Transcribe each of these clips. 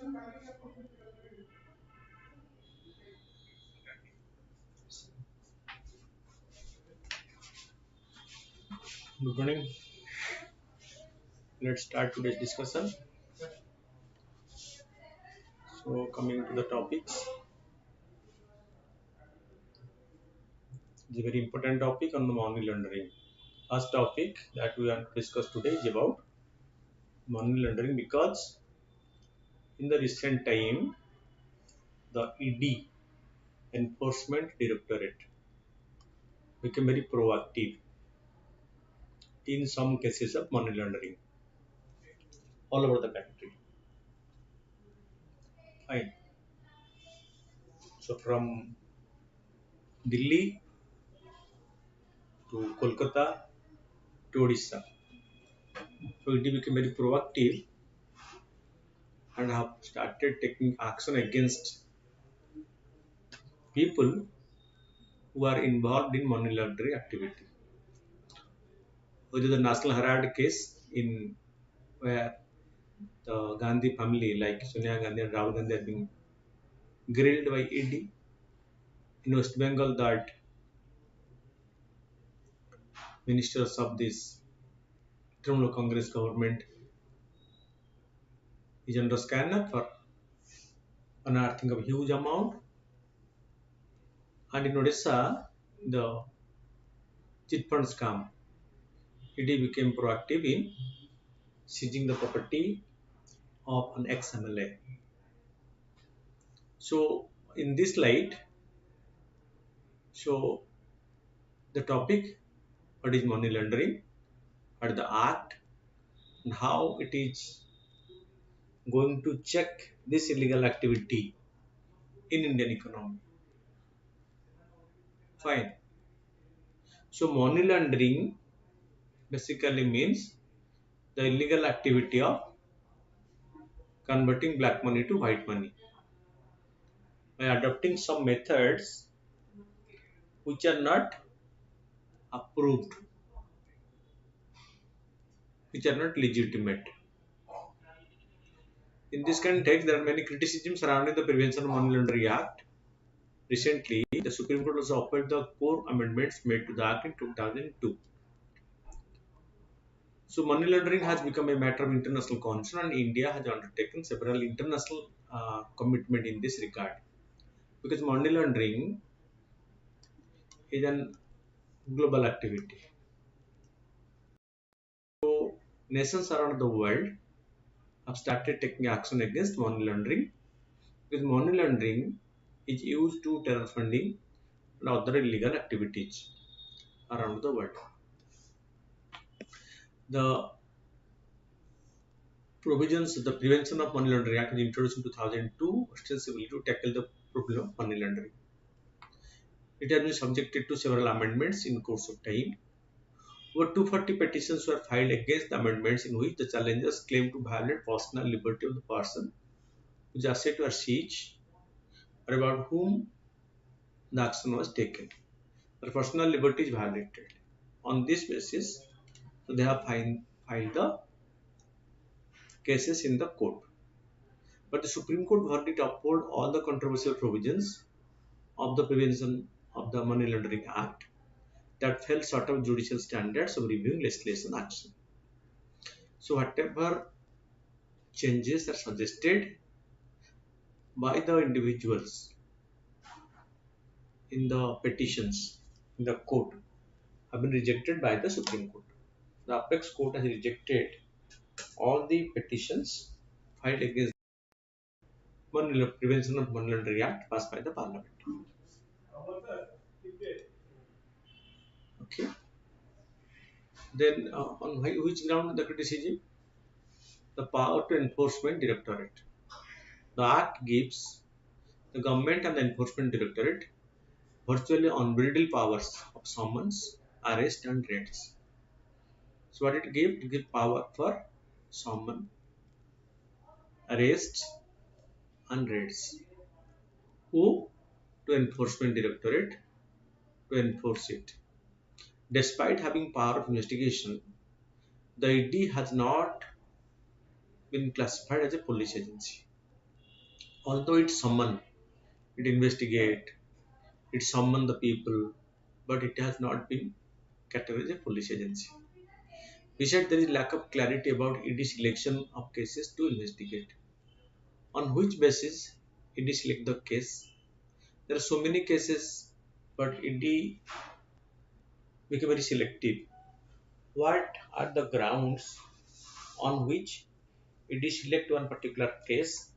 Good morning. Let's start today's discussion. So, coming to the topics, it's a very important topic on the money laundering. First topic that we want to discuss today is about money laundering because in the recent time, the ED Enforcement Directorate became very proactive in some cases of money laundering all over the country. Fine. So, from Delhi to Kolkata to Odisha. So, ED became very proactive and have started taking action against people who are involved in money laundering activity. Which is the National Herald case in where the Gandhi family, like Sonia Gandhi and Rahul Gandhi, have been grilled by ED. In West Bengal, that ministers of this Trinamool Congress government is under scanner for unearthing of a huge amount. And in Odisha, the chit fund scam, ED became proactive in seizing the property of an ex-MLA. So, in this light, so the topic, what is money laundering, what is the act, and how it is going to check this illegal activity in Indian economy. Fine. So money laundering basically means the illegal activity of converting black money to white money by adopting some methods which are not approved, which are not legitimate. In this context, there are many criticisms surrounding the Prevention of Money Laundering Act. Recently, the Supreme Court has upheld the core amendments made to the Act in 2002. So money laundering has become a matter of international concern, and India has undertaken several international commitment in this regard. Because money laundering is a global activity. So nations around the world have started taking action against money laundering because money laundering is used to terror funding and other illegal activities around the world. The provisions of the Prevention of Money Laundering Act was introduced in 2002 ostensibly to tackle the problem of money laundering. It has been subjected to several amendments in course of time. Over 240 petitions were filed against the amendments in which the challengers claim to violate personal liberty of the person whose assets were seized or about whom the action was taken. Their personal liberty is violated. On this basis, they have filed the cases in the court. But the Supreme Court verdict upheld all the controversial provisions of the Prevention of the Money Laundering Act that fell short of judicial standards of reviewing legislation action. So whatever changes are suggested by the individuals in the petitions in the court have been rejected by the Supreme Court. The apex court has rejected all the petitions filed against Prevention of Money Laundering Act passed by the Parliament. Okay. Then on which ground the criticism? The power to enforcement directorate. The Act gives the government and the enforcement directorate virtually unbridled powers of summons, arrest, and raids. So what it gives? It gives power for summon, arrest, and raids. Who? To enforcement directorate to enforce it. Despite having power of investigation, the ED has not been classified as a police agency. Although it summon, it investigate, it summon the people, but it has not been categorized as a police agency. Besides, there is lack of clarity about ED selection of cases to investigate. On which basis ED select the case? There are so many cases, but ED become very selective. What are the grounds on which ED select one particular case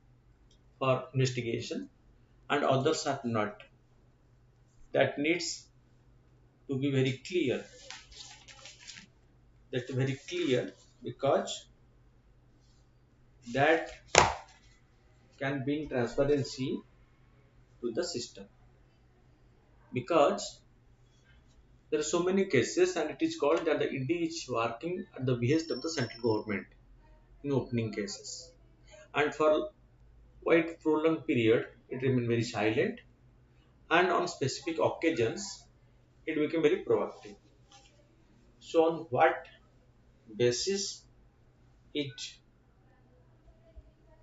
for investigation and others are not? That needs to be very clear. That's very clear because that can bring transparency to the system. Because there are so many cases and it is called that the ED is working at the behest of the central government in opening cases. And for quite prolonged period, it remained very silent and on specific occasions, it became very proactive. So on what basis it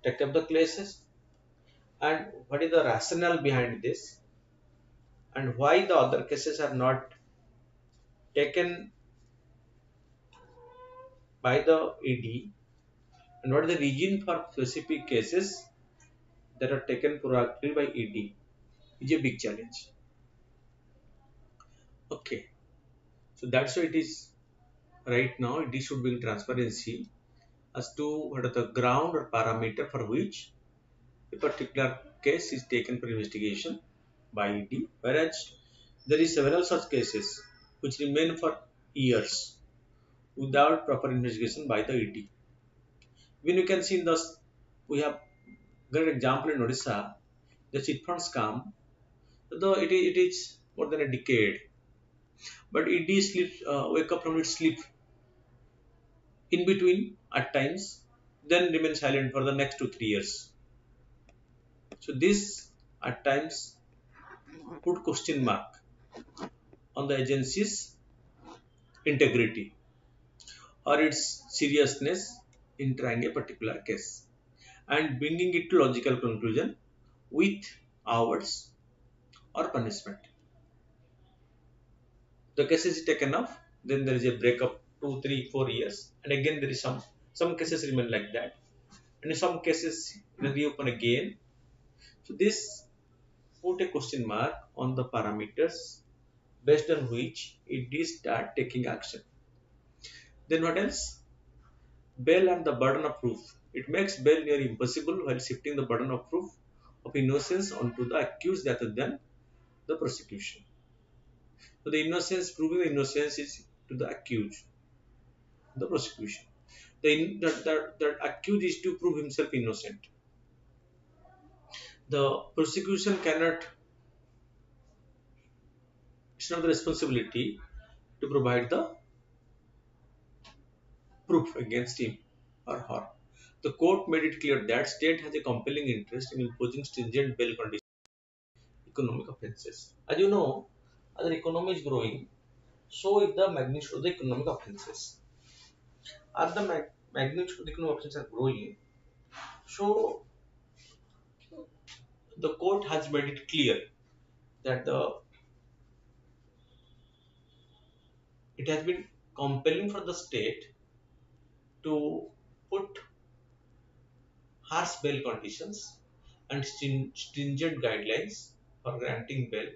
take up the cases and what is the rationale behind this and why the other cases are not taken by the ED and what is the reason for specific cases that are taken proactively by ED is a big challenge. Okay, so that's why it is right now ED should bring transparency as to what are the ground or parameter for which a particular case is taken for investigation by ED, whereas there is several such cases which remain for years without proper investigation by the ED. When you can see in the we have great example in Odisha, the chit fund scam, though it is more than a decade, but ED sleeps, wake up from its sleep in between at times, then remain silent for the next 2 3 years. So this at times put question mark on the agency's integrity or its seriousness in trying a particular case and bringing it to logical conclusion with hours or punishment. The case is taken off, then there is a breakup 2 3 4 years, and again there is some cases remain like that, and in some cases it reopen again. So this put a question mark on the parameters based on which it is start taking action. Then what else? Bail and the burden of proof. It makes bail near impossible while shifting the burden of proof of innocence onto the accused rather than the prosecution. So the innocence, proving the innocence is to the accused, the prosecution. The accused is to prove himself innocent. The prosecution cannot, it's not the responsibility to provide the proof against him or her. The court made it clear that state has a compelling interest in imposing stringent bail conditions economic offences. As you know, as the economy is growing, so is the magnitude of the economic offences. As the magnitude of the economic offences are growing, so the court has made it clear that it has been compelling for the state to put harsh bail conditions and stringent guidelines for granting bail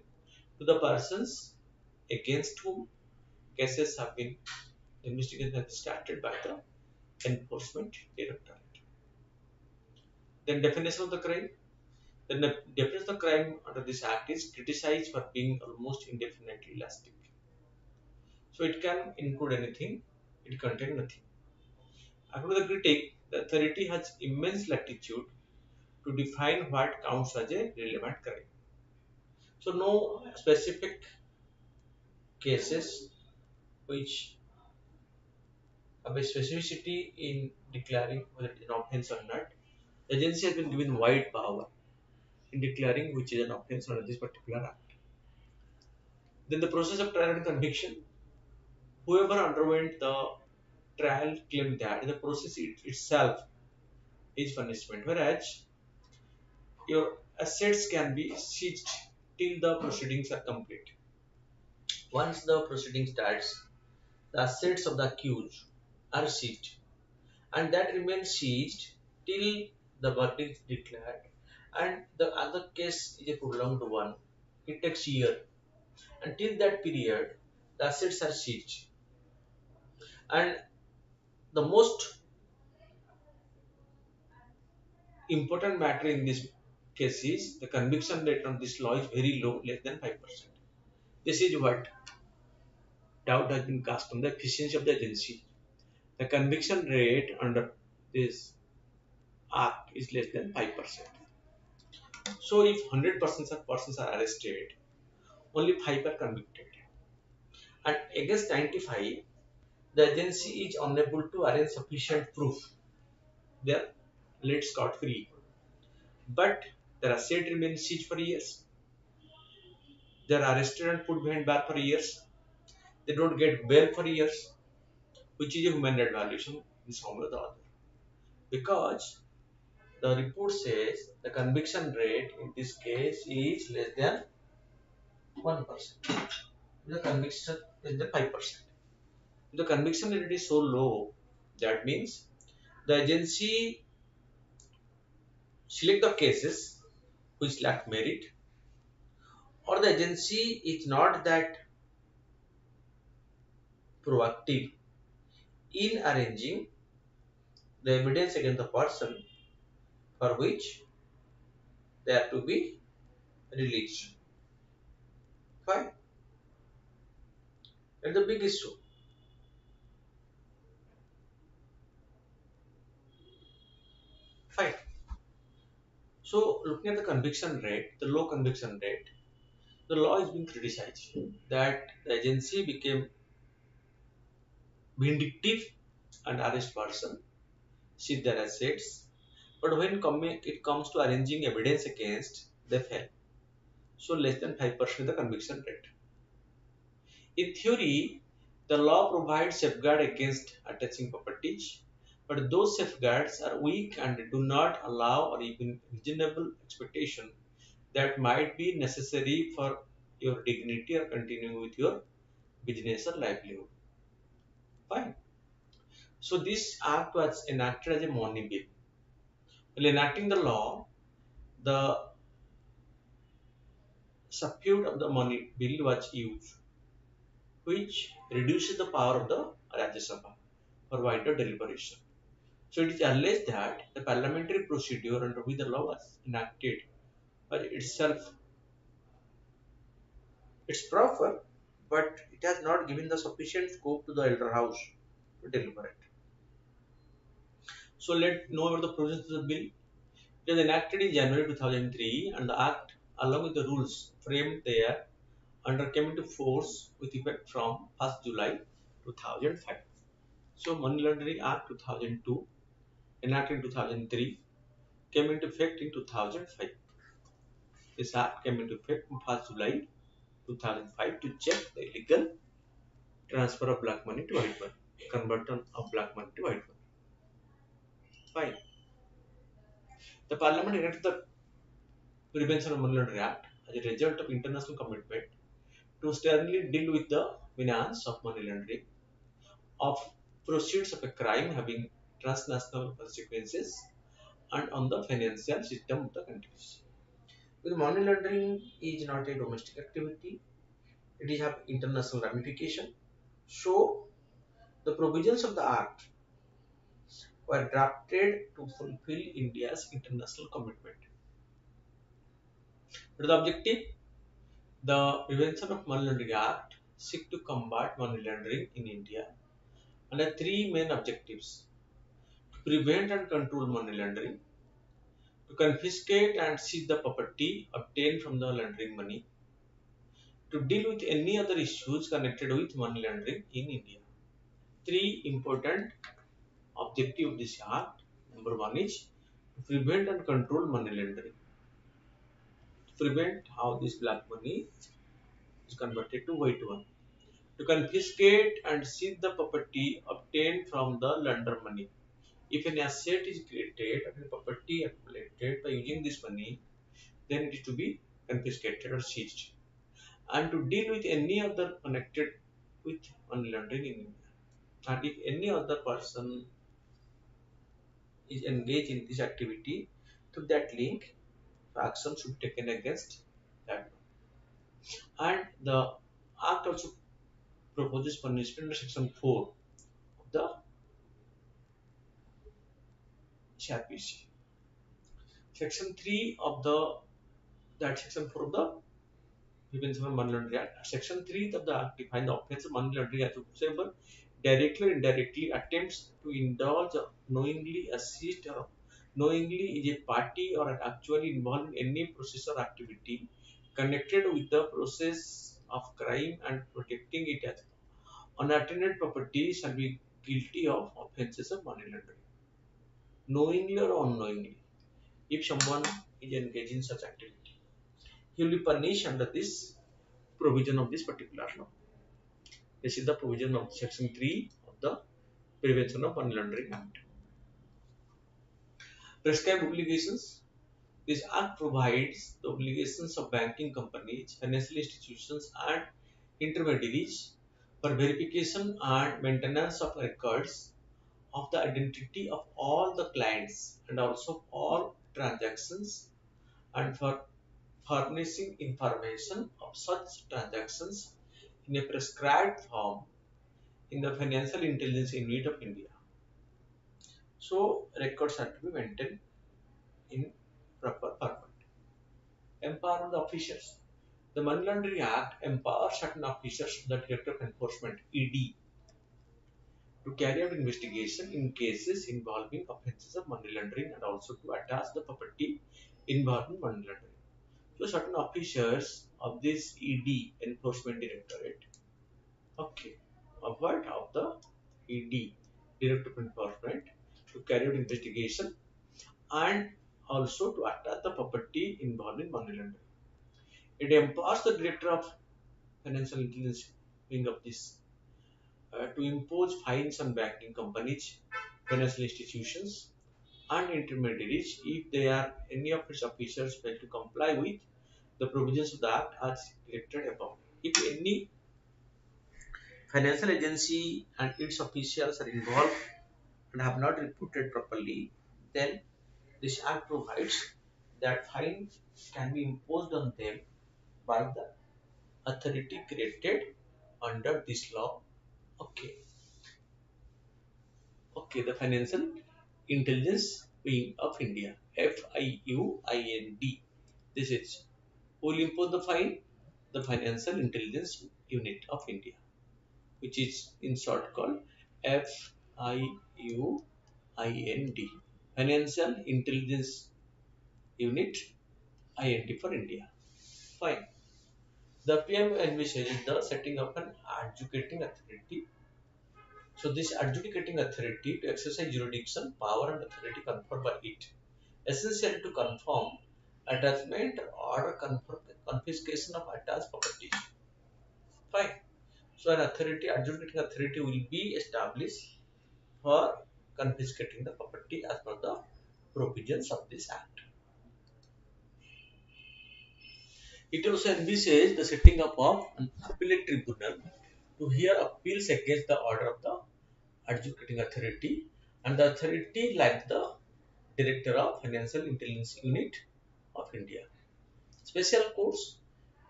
to the persons against whom cases have been investigated and started by the enforcement directorate. Then definition of the crime. Then the definition of the crime under this act is criticized for being almost indefinitely elastic. So it can include anything, it contains nothing. According to the critic, the authority has immense latitude to define what counts as a relevant crime. So no specific cases which have a specificity in declaring whether it is an offence or not. The agency has been given wide power in declaring which is an offence under this particular act. Then the process of trial and conviction. Whoever underwent the trial claimed that the process itself is punishment, whereas Your assets can be seized till the proceedings are complete. Once the proceeding starts, the assets of the accused are seized, and that remains seized till the verdict is declared. And the other case is a prolonged one. It takes year. Until that period, the assets are seized. And the most important matter in this case is the conviction rate on this law is very low, less than 5%. This is what doubt has been cast on the efficiency of the agency. The conviction rate under this act is less than 5%. So if 100% of persons are arrested, only 5 are convicted. And against 95, the agency is unable to arrange sufficient proof. They are let scot free. But their asset remains seized for years. They are arrested and put behind bar for years. They don't get bail for years, which is a human right violation in some or the other. Because the report says the conviction rate in this case is less than 1%. The conviction is the 5%. The conviction rate is so low, that means the agency select the cases which lack merit, or the agency is not that proactive in arranging the evidence against the person for which they are to be released. Fine. That's the big issue. Fine. So looking at the conviction rate, the low conviction rate, the law is being criticized that the agency became vindictive and arrest person, seize their assets, but when it comes to arranging evidence against, they fail. So less than 5% the conviction rate. In theory, the law provides safeguard against attaching properties, but those safeguards are weak and do not allow or even reasonable expectation that might be necessary for your dignity or continuing with your business or livelihood. Fine. So this act was enacted as a money bill. While enacting the law, the substitute of the money bill was used, which reduces the power of the Rajya Sabha for wider deliberation. So it is alleged that the parliamentary procedure under which the law was enacted by itself, it's proper, but it has not given the sufficient scope to the elder house to deliberate. So let's know about the provisions of the bill. It was enacted in January 2003, and the act, along with the rules framed there, came into force with effect from 1st July 2005. So Money Laundering Act 2002, enacted in 2003, came into effect in 2005. This act came into effect on 1st July 2005 to check the illegal transfer of black money to white money, conversion of black money to white money. Fine. The Parliament enacted the Prevention of Money Laundering Act as a result of international commitment to sternly deal with the finance of money laundering of proceeds of a crime having transnational consequences and on the financial system of the countries. Because money laundering is not a domestic activity, it is have international ramification. So the provisions of the act were drafted to fulfill India's international commitment. But the objective, the Prevention of Money Laundering Act seek to combat money laundering in India under three main objectives: to prevent and control money laundering, to confiscate and seize the property obtained from the laundering money, to deal with any other issues connected with money laundering in India. Three important objectives of this act. Number one is to prevent and control money laundering. To prevent how this black money is converted to white one. To confiscate and seize the property obtained from the launder money. If an asset is created or a property accumulated by using this money, then it is to be confiscated or seized. And to deal with any other connected with money laundering in India. And if any other person is engaged in this activity to that link, action should be taken against that. And the Act also proposes punishment under Section 4 of the CRPC. Section 3 of the that Section 4 of the Prevention of Money Laundering Act. Section 3 of the Act defines the offence of money laundering as whosoever directly or indirectly attempts to indulge or knowingly assist or knowingly is a party or actually involved in any process or activity connected with the process of crime and protecting it as unattended property shall be guilty of offences of money laundering. Knowingly or unknowingly, if someone is engaged in such activity, he will be punished under this provision of this particular law. This is the provision of Section 3 of the Prevention of Money Laundering Act. Prescribed obligations. This Act provides the obligations of banking companies, financial institutions, and intermediaries for verification and maintenance of records of the identity of all the clients and also all transactions, and for furnishing information of such transactions in a prescribed form in the Financial Intelligence Unit of India. So records have to be maintained in proper format. Empower the officers. The Money Laundering Act empowers certain officers, the Director of Enforcement (ED), to carry out investigation in cases involving offences of money laundering and also to attach the property involved in money laundering. So certain officers of this ED, Enforcement Directorate, okay, of what? Of the ED, Director of Enforcement, to carry out investigation and also to attach the property involved in money laundering. It empowers the Director of Financial Intelligence wing of this to impose fines on banking companies, financial institutions, and intermediaries if they are any of its officers fail to comply with the provisions of the Act as directed above. If any financial agency and its officials are involved and have not reported properly, then this Act provides that fine can be imposed on them by the authority created under this law. Okay. Okay, the Financial Intelligence Wing of India, FIUIND. This is who will impose the fine? The Financial Intelligence Unit of India, which is in short called FIUIND. Financial Intelligence Unit, IND for India. Fine. The PM envisages the setting up an adjudicating authority. So this adjudicating authority to exercise jurisdiction, power and authority conferred by it, essentially to confirm attachment or confiscation of attached property. Fine. So an authority, adjudicating authority will be established for confiscating the property as per the provisions of this Act. It also envisages the setting up of an appellate tribunal to hear appeals against the order of the adjudicating authority, and the authority like the Director of Financial Intelligence Unit of India. Special courts.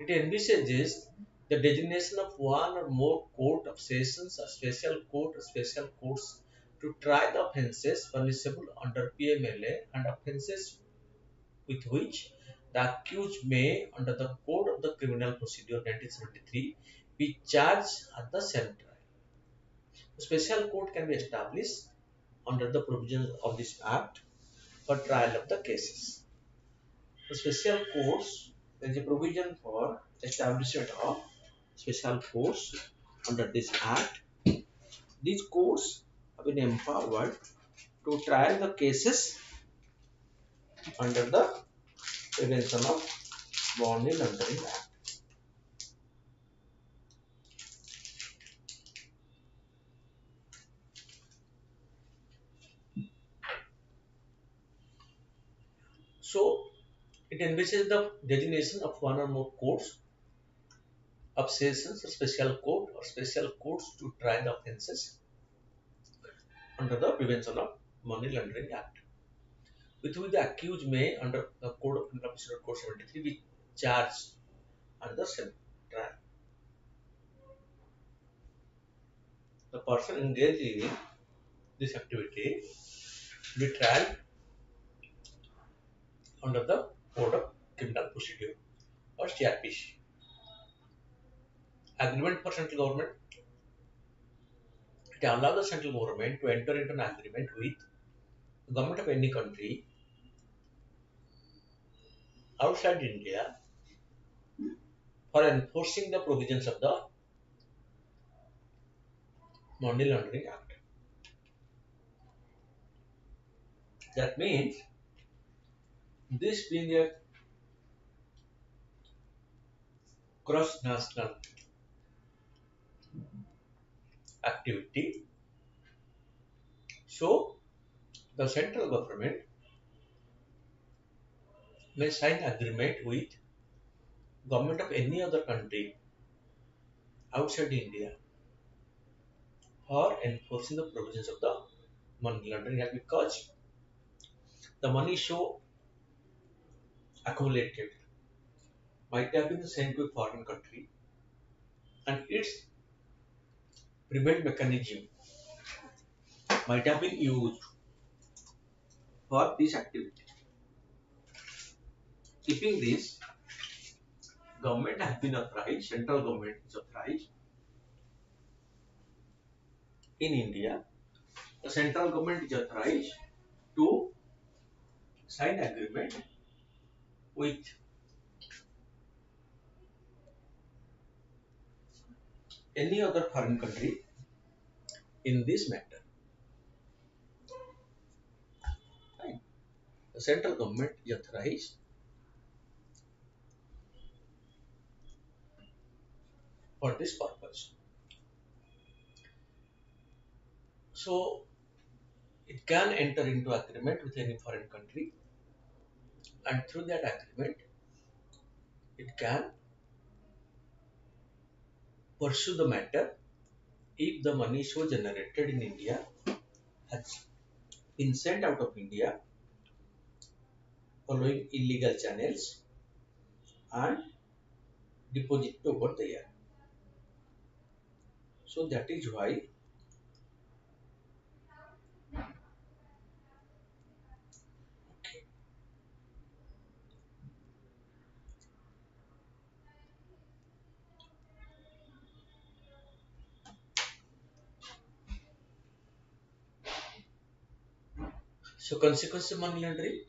It envisages the designation of one or more court of sessions, a special court or special courts to try the offences punishable under PMLA and offences with which the accused may, under the Code of the Criminal Procedure 1973, be charged at the same trial. A special court can be established under the provisions of this Act for trial of the cases. The special courts, there is a provision for establishment of special courts under this Act. These courts have been empowered to trial the cases under the Prevention of Money Laundering Act. So, It envisages the designation of one or more courts of sessions, or special court or special courts to try the offences under the Prevention of Money Laundering Act, with which the accused may, under the Code of Criminal Procedure Code 73, be charged under the trial. The person engaged in this activity will be tried under the Code of Criminal Procedure or CRPC. Agreement for central government. It allows the central government to enter into an agreement with the government of any country outside India for enforcing the provisions of the Money Laundering Act. That means this being a cross-national activity, so the central government may sign agreement with government of any other country outside India for enforcing the provisions of the Money Laundering Act, because the money so accumulated might have been sent to a foreign country, and its prevent mechanism might have been used for this activity. Keeping this, government has been authorized, central government is authorized in India. The central government is authorized to sign agreement with any other foreign country in this matter. Right? The central government is authorized for this purpose. So it can enter into agreement with any foreign country, and through that agreement it can pursue the matter if the money so generated in India has been sent out of India following illegal channels and deposited over the year. So that is why consequences of money laundering.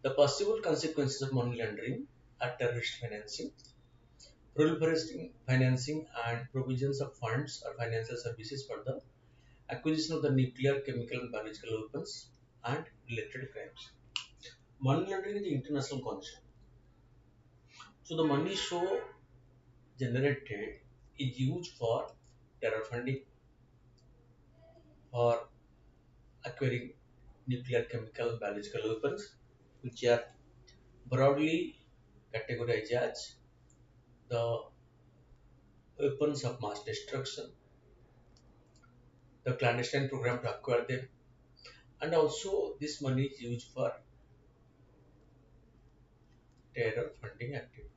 The possible consequences of money laundering are terrorist financing, proliferating financing, and provisions of funds or financial services for the acquisition of the nuclear, chemical, and biological weapons and related crimes. Money laundering is an international concept. So the money so generated is used for terror funding, for acquiring nuclear, chemical, and biological weapons, which are broadly categorized as the weapons of mass destruction, the clandestine program to acquire them, and also this money is used for terror funding activity.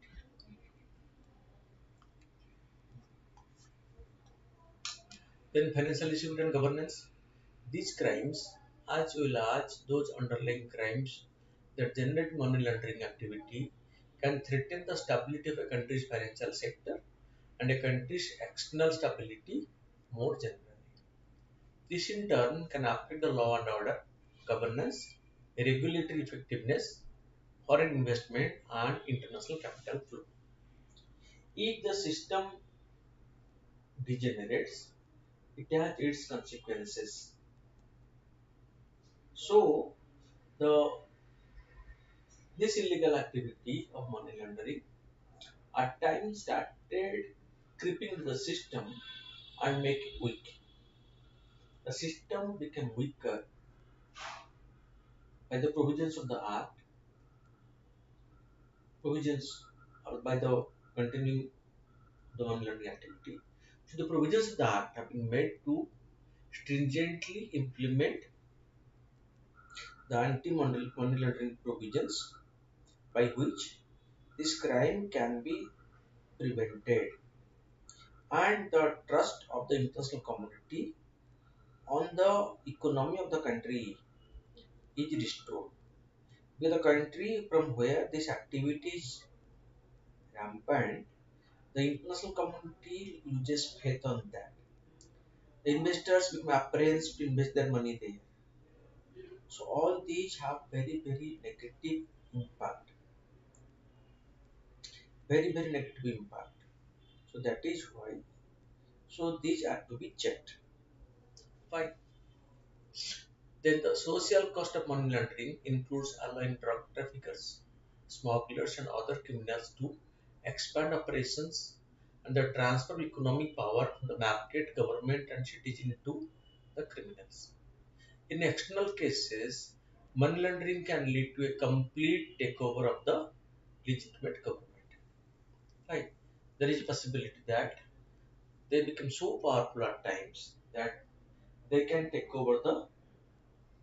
Then financial dispute and governance. These crimes, as well as those underlying crimes that generate money laundering activity, can threaten the stability of a country's financial sector and a country's external stability more generally. This in turn can affect the law and order, governance, regulatory effectiveness, foreign investment, and international capital flow. If the system degenerates, it has its consequences. So, the this illegal activity of money laundering at times started creeping into the system and make it weak. The system became weaker by the provisions of the Act, provisions by the continuing the non-learning activity. So the provisions of the Act have been made to stringently implement the anti-money laundering provisions by which this crime can be prevented and the trust of the international community on the economy of the country is restored. Because the country from where this activity is rampant, the international community loses faith on that. The investors become apprehensive to invest their money there. So all these have very negative impact, very negative impact. So that is why. So these are to be checked. Fine. Then the social cost of money laundering includes allowing drug traffickers, smugglers, and other criminals to expand operations and the transfer of economic power from the market, government, and citizen to the criminals. In external cases, money laundering can lead to a complete takeover of the legitimate government. Right? There is a possibility that they become so powerful at times that they can take over the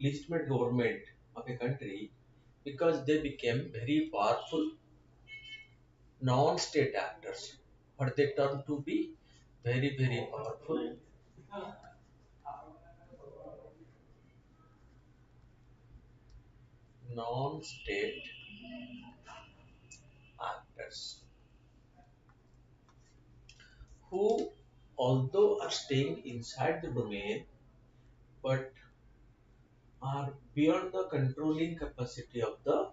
legitimate government of a country because they became very powerful non-state actors, but they turn to be very powerful non-state actors who, although are staying inside the domain, but are beyond the controlling capacity of the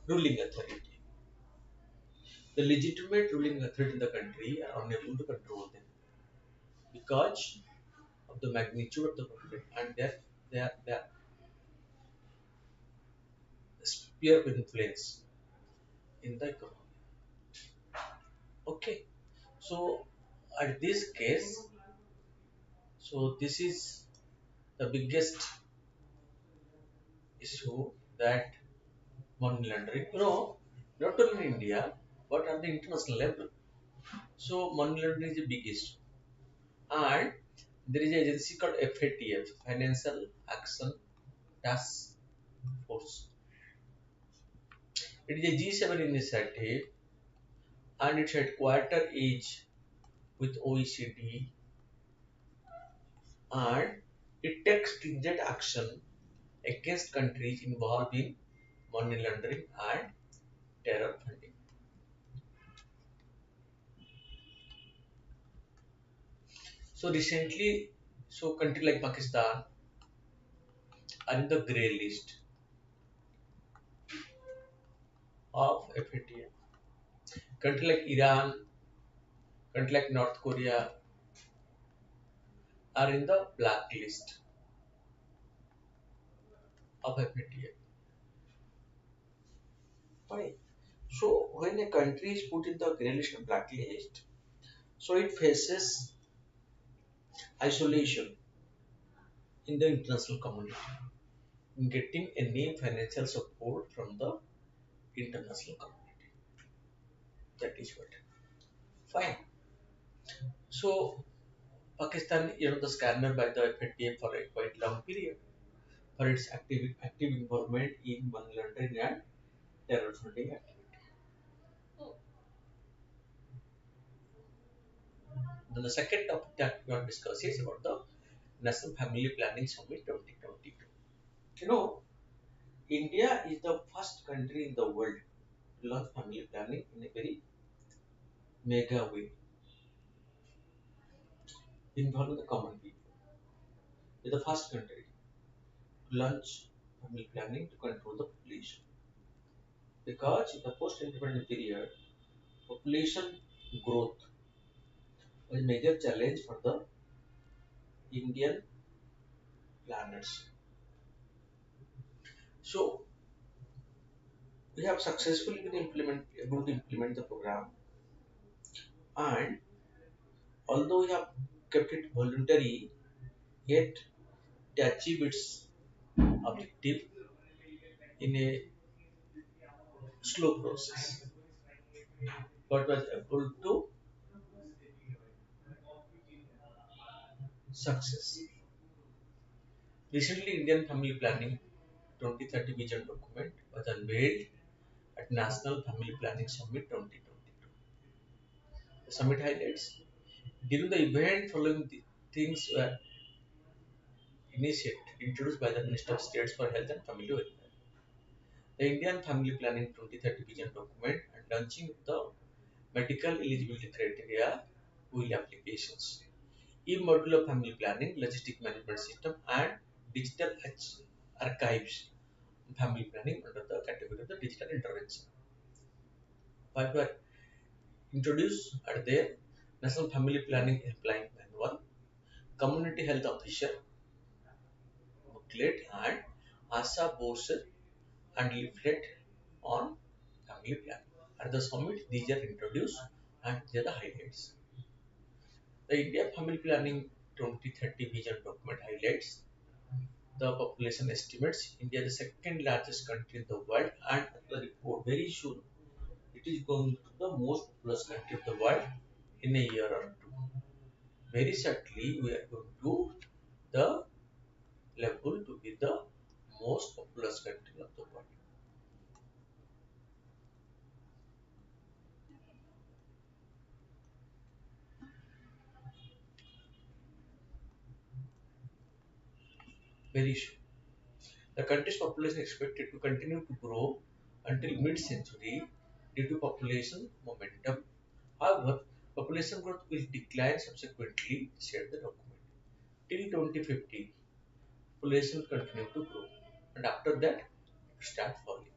ruling authority. The legitimate ruling authority in the country are unable to control them because of the magnitude of the problem and their sphere of influence in the economy. Okay, so at this case, so this is the biggest issue that money laundering. Not only in India, but at the international level. So money laundering is a big issue, and there is an agency called FATF, Financial Action Task Force. It is a G7 initiative, and its headquarter is with OECD, and it takes stringent action against countries involved in money laundering and terror funding. So recently, so country like Pakistan are in the grey list of FATF. Country like Iran, country like North Korea are in the black list of FATF. Fine. So when a country is put in the grey list and black list, so it faces isolation in the international community in getting any financial support from the international community. That is what. Fine. So Pakistan, the scanner by the FATF for a quite long period for its active involvement in money laundering and terror funding activity. Then the second topic that we want to discuss is about the National Family Planning Summit 2022. You know, India is the first country in the world to launch family planning in a very mega way, involving the common people. It is the first country to launch family planning to control the population. Because in the post-independent period, population growth was a major challenge for the Indian planners. So we have successfully been able to implement the program, and although we have kept it voluntary, yet to achieve its objective in a slow process, but was able to success. Recently, Indian Family Planning 2030 Vision document was unveiled at National Family Planning Summit 2022. The summit highlights during the event following the things were initiated introduced by the Minister of States for Health and Family Welfare. The Indian Family Planning 2030 Vision document and launching the medical eligibility criteria will applications. E-module of family planning, logistic management system, and digital archives family planning under the category of the digital intervention. What were introduced are there National Family Planning HELPLINE Manual, Community Health Officer booklet, and ASA brochure and leaflet on family planning. At the summit, these are introduced and they are the highlights. The India Family Planning 2030 Vision document highlights the population estimates. India is the second largest country in the world, and the report very soon it is going to the most populous country of the world in a year or two. Very certainly, we are going to the level to be the most populous country of the world. Very soon. The country's population is expected to continue to grow until mid-century due to population momentum. However, population growth will decline subsequently, said the document. Till 2050, population will continue to grow, and after that, it will start falling.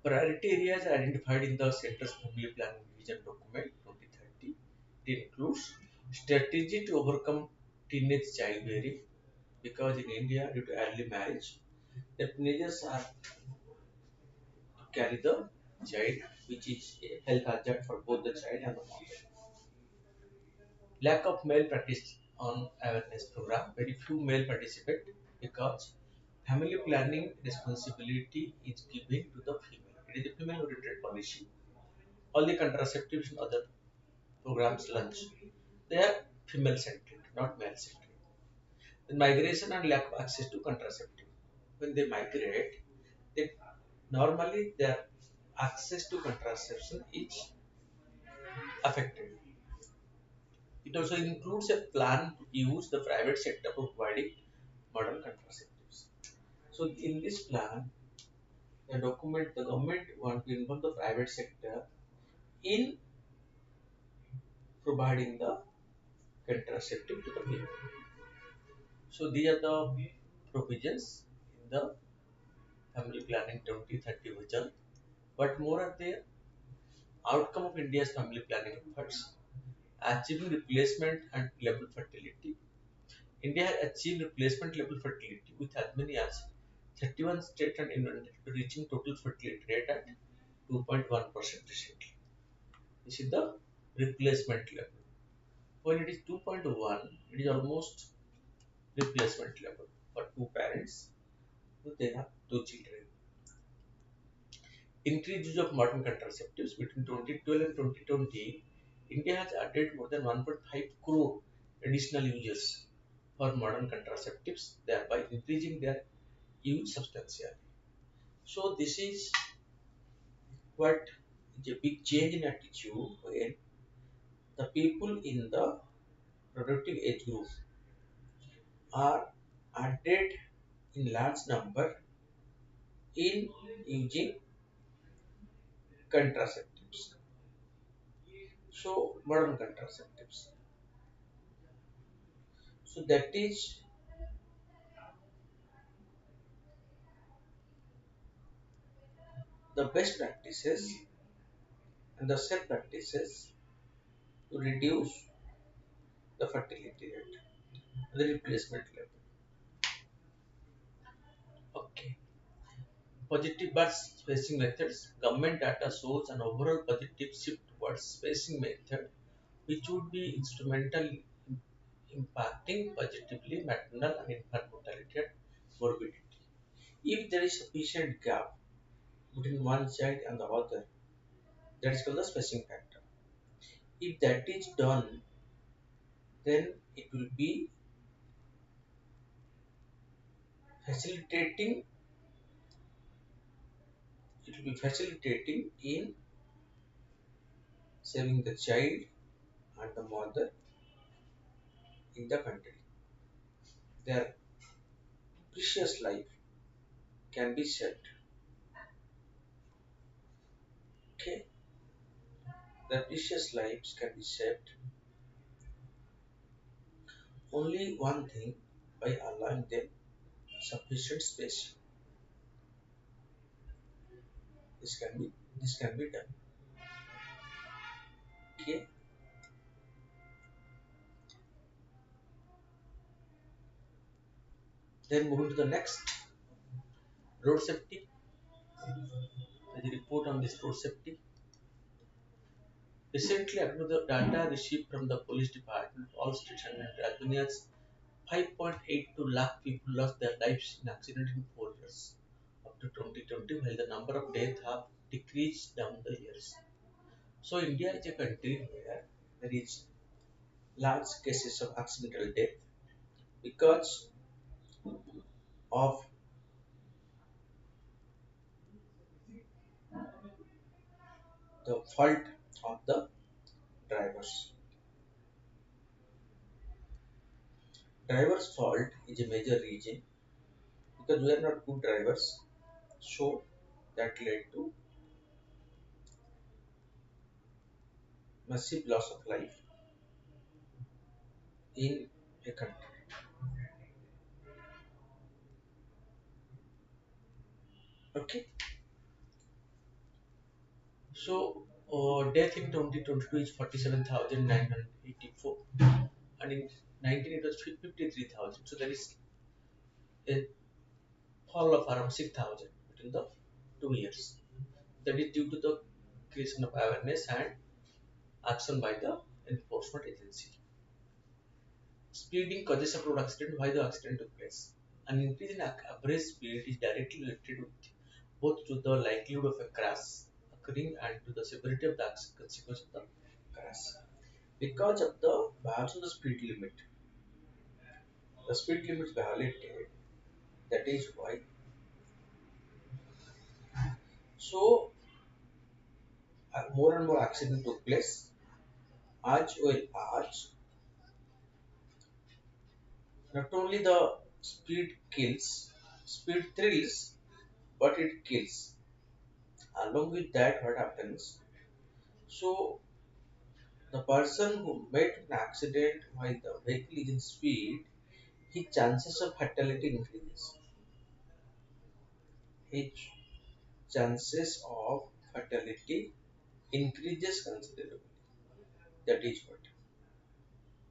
Priority areas identified in the Center's Family Planning Vision document 2030. It includes strategy to overcome teenage childbearing because in India, due to early marriage, the teenagers are to carry the child, which is a health hazard for both the child and the mother. Lack of male practice on awareness program. Very few male participate because family planning responsibility is given to the female. It is a female-oriented policy. All the contraceptives and other programs launch, they are female-centric, not male-centric. The migration and lack of access to contraceptive. When they migrate, they normally their access to contraception is affected. It also includes a plan to use the private sector for providing modern contraceptives. So in this plan, the government want to involve the private sector in providing the contraceptive to the people. So these are the provisions in the family planning 2030 vision. But more are the outcome of India's family planning efforts, achieving replacement and level fertility. India has achieved replacement level fertility with as many as 31 states and union territories reaching total fertility rate at 2.1% recently. This is the replacement level. When it is 2.1, it is almost replacement level for two parents who they have two children. Increased use of modern contraceptives between 2012 and 2020, India has added more than 1.5 crore additional users for modern contraceptives, thereby increasing their use substantially. So this is what is a big change in attitude when the people in the productive age group are added in large number in using contraceptives. So modern contraceptives. So that is the best practices and the safe practices to reduce the fertility rate, the replacement level. Okay. Positive birth spacing methods. Government data shows an overall positive shift towards spacing method, which would be instrumental in impacting positively maternal and infant mortality and morbidity. If there is sufficient gap, between one child and the other. That is called the spacing factor. If that is done, then it will be facilitating in saving the child and the mother in the country. Their precious life can be saved. Okay, their precious lives can be saved. Only one thing, by allowing them sufficient space. This can be this can be done. Okay. Then moving to the next, road safety. The report on this road safety. Recently, according to the data received from the police department, all states and Albania's 5.82 lakh people lost their lives in accident in 4 years up to 2020, while the number of deaths have decreased down the years. So India is a country where there is large cases of accidental death because of the fault of the drivers. Driver's fault is a major reason because we are not good drivers, so that led to massive loss of life in a country. Okay, so death in 2022 is 47,984, and in 19 it was 53,000. So there is a fall of around 6,000 between the 2 years. That is due to the creation of awareness and action by the enforcement agency. Speeding causes of road accident. Why the accident took place? An increase in average speed is directly related with both to the likelihood of a crash occurring and to the severity of the consequence of the crash. Because of the violation of the speed limit, the speed limit is violated. That is why. So more and more accident took place. As well as not only the speed thrills, but it kills. Along with that, what happens? So the person who met an accident while the vehicle is in speed, his chances of fatality increases. His chances of fatality increases considerably. That is what.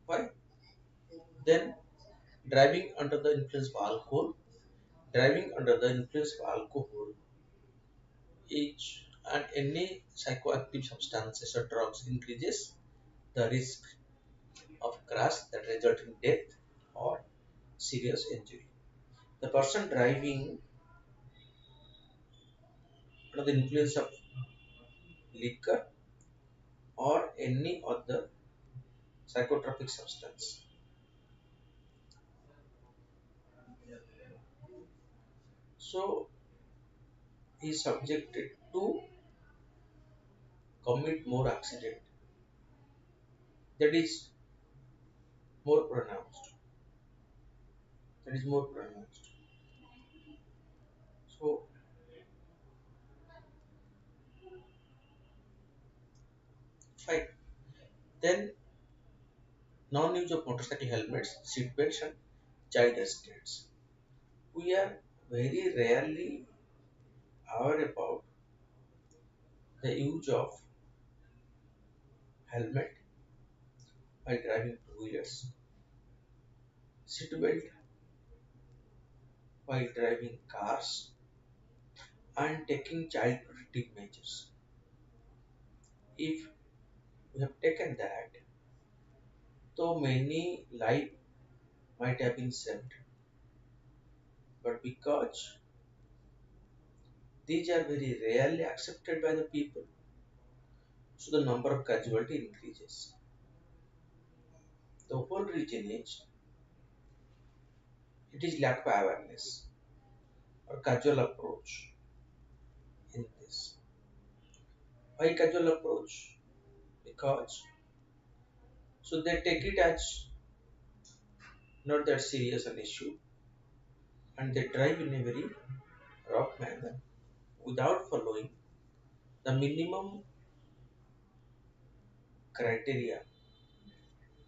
Why? Then driving under the influence of alcohol. Driving under the influence of alcohol, each and any psychoactive substances or drugs increases the risk of crash that result in death or serious injury. The person driving under the influence of liquor or any other psychotropic substance, so he is subjected to commit more accident. That is more pronounced. That is more pronounced. So fine. Then non-use of motorcycle helmets, seat belts, and child restraints. We are very rarely aware about the use of helmet while driving two-wheelers, seatbelt while driving cars, and taking child protective measures. If we have taken that, though many lives might have been saved, but because These are very rarely accepted by the people, so the number of casualty increases. The whole reason is it is lack of awareness or casual approach in this. Why casual approach? Because so they take it as not that serious an issue and they drive in a very rough manner without following the minimum criteria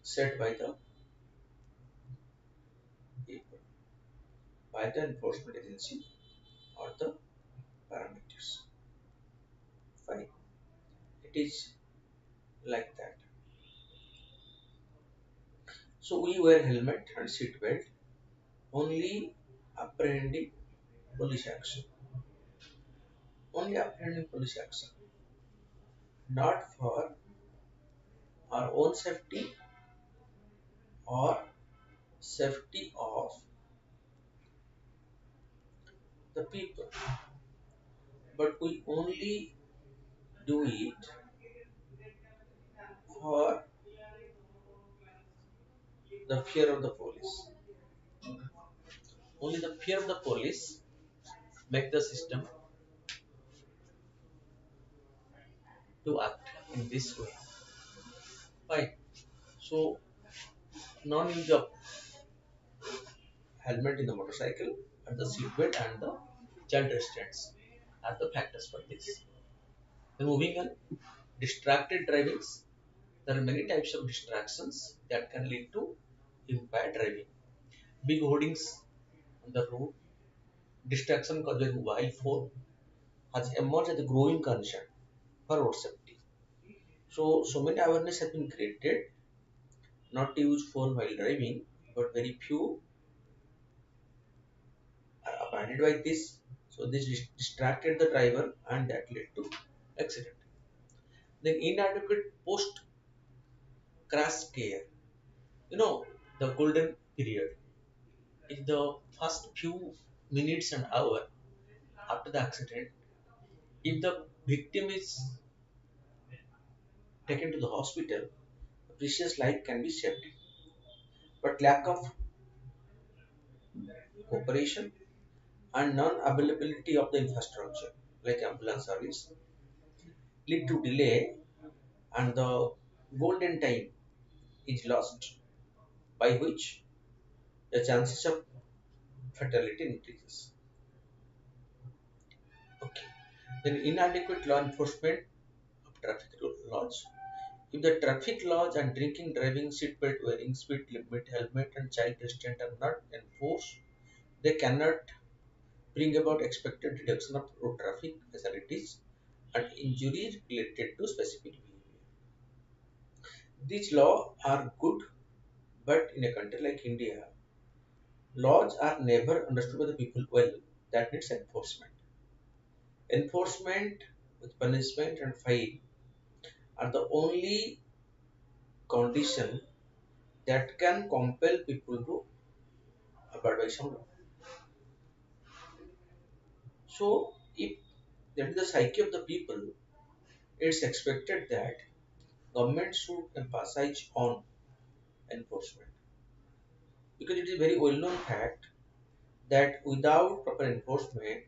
set by the people, by the enforcement agency or the parameters. Fine. It is like that. So we wear helmet and seat belt only apprehending police action. Only apprehending police action. Not for our own safety or safety of the people. But we only do it for the fear of the police. Only the fear of the police make the system to act in this way. Right. So non-use of helmet in the motorcycle and the seatbelt and the child restraints are the factors for this. Then moving on, distracted drivings. There are many types of distractions that can lead to impaired driving. Big hoardings on the road, distraction caused by mobile phone has emerged as a growing concern for road safety. So many awareness have been created not to use phone while driving, but very few are abided by this. So this distracted the driver and that led to accident. Then inadequate post crash care. You know, the golden period in the first few minutes and hour after the accident, if the victim is taken to the hospital, a precious life can be saved. But lack of cooperation and non-availability of the infrastructure like ambulance service lead to delay and the golden time is lost by which the chances of fatality increases. Okay. Then inadequate law enforcement of traffic laws. If the traffic laws and drinking, driving, seatbelt wearing, speed limit, helmet, and child restraint are not enforced, they cannot bring about expected reduction of road traffic fatalities and injuries related to specific behavior. These laws are good, but in a country like India, laws are never understood by the people well. That needs enforcement. Enforcement with punishment and fine are the only condition that can compel people to abide by some law. So, if that is the psyche of the people, it's expected that government should emphasize on enforcement because it is very well known fact that without proper enforcement,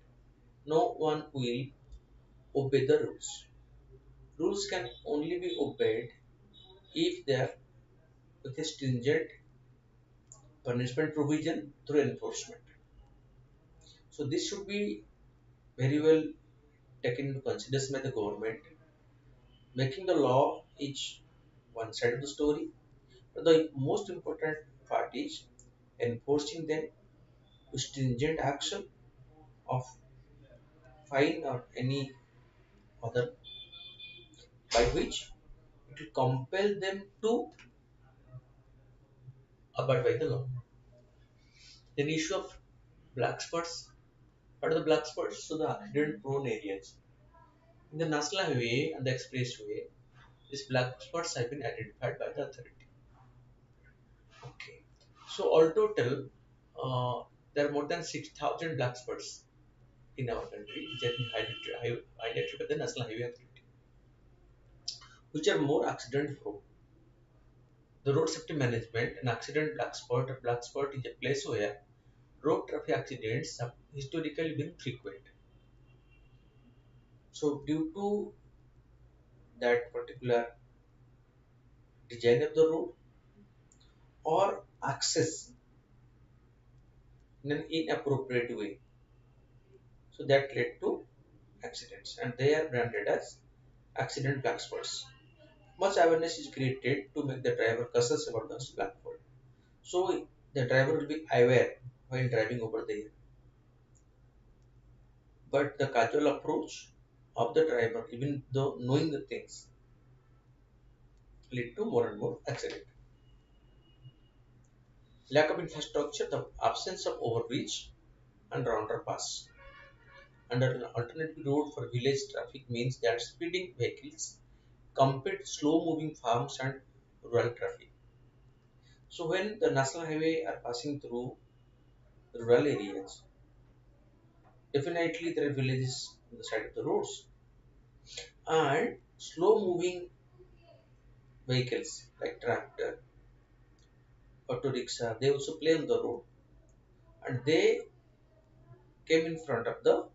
no one will obey the rules. Rules can only be obeyed if they are with a stringent punishment provision through enforcement. So this should be very well taken into consideration by the government. Making the law is one side of the story, but the most important part is enforcing them with stringent action of fine or any other by which it will compel them to abide by the law. Then issue of black spots. What are the black spots? So the accident prone areas. In the national highway and the expressway, these black spots have been identified by the authority. Okay. So all total, there are more than 6,000 black spots in our country, which has been highlighted by the National Highway Authority, which are more accident prone. The road safety management and accident black spot is a place where road traffic accidents have historically been frequent. So, due to that particular design of the road or access in an inappropriate way, so that led to accidents, and they are branded as accident black spots. Much awareness is created to make the driver cautious about those black spots. So the driver will be aware while driving over there. But the casual approach of the driver, even though knowing the things, lead to more and more accident. Lack of infrastructure, the absence of overreach and underpass. And an alternative road for village traffic means that speeding vehicles compete slow-moving farms and rural traffic. So when the national highway are passing through rural areas, definitely there are villages on the side of the roads, and slow-moving vehicles like tractor, auto rickshaw, they also play on the road, and they came in front of the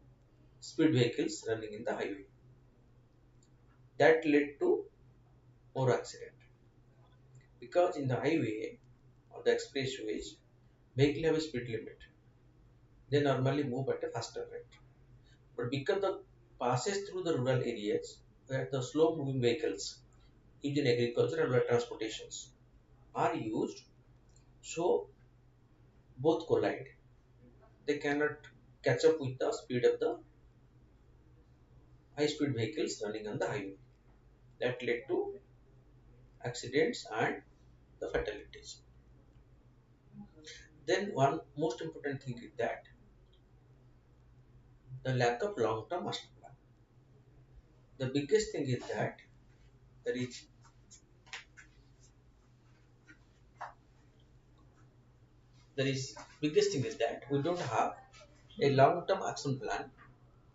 speed vehicles running in the highway. That led to more accident because in the highway or the expressways, vehicle have a speed limit. They normally move at a faster rate. But because the passes through the rural areas where the slow moving vehicles used in agriculture and rural transportations are used, so both collide. They cannot catch up with the speed of the high speed vehicles running on the highway. That led to accidents and the fatalities. Then one most important thing is that the lack of long term master plan. The biggest thing is that there is biggest thing is that we don't have a long term action plan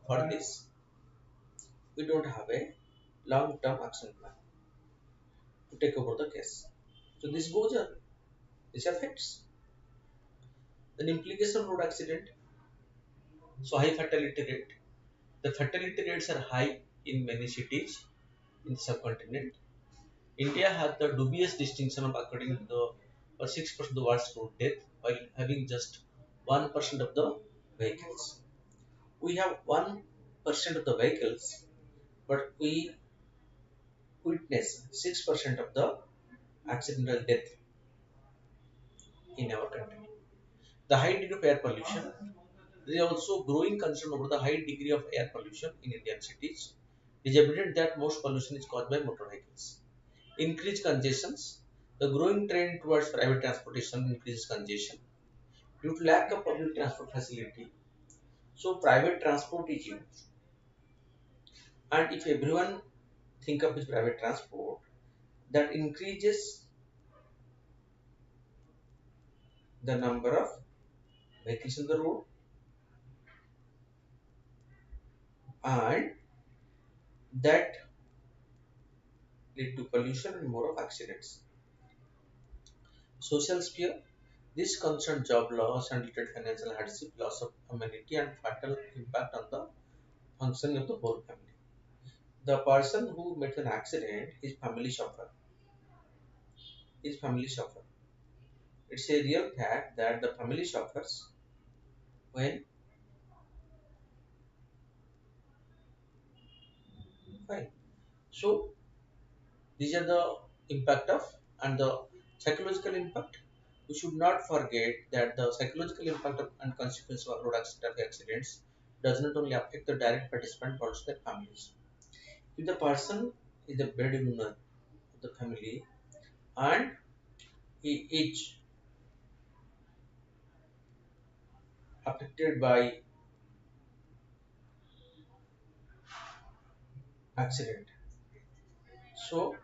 for this. We don't have a long term action plan to take over the case. So this goes on. This affects. Then implication of road accident. So high fatality rate. The fatality rates are high in many cities in the subcontinent. India has the dubious distinction of according to the 6% of the world's road death while having just 1% of the vehicles. We have 1% of the vehicles, but we witness 6% of the accidental death in our country. The high degree of air pollution. There is also growing concern over the high degree of air pollution in Indian cities. It is evident that most pollution is caused by motor vehicles. Increased congestions. The growing trend towards private transportation increases congestion due to lack of public transport facility. So private transport is used, and if everyone think of this private transport, that increases the number of vehicles on the road, and that lead to pollution and more of accidents. Social sphere. This concern job loss and related financial hardship, loss of amenity, and fatal impact on the functioning of the whole family. The person who met an accident, his family suffer. His family suffer. It's a real fact that the family suffers when fine. So these are the impact of and the psychological impact. We should not forget that the psychological impact of and consequence of road traffic accidents does not only affect the direct participant but also their families. If the person is the breadwinner of the family and he is affected by accident, so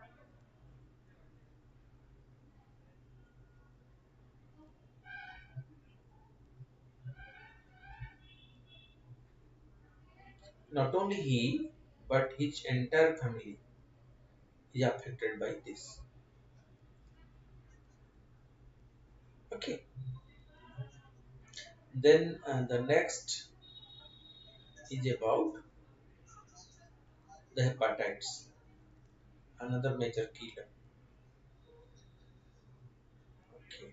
Not only he, but his entire family is affected by this. Okay. Then the next is about the hepatitis, another major killer. Okay.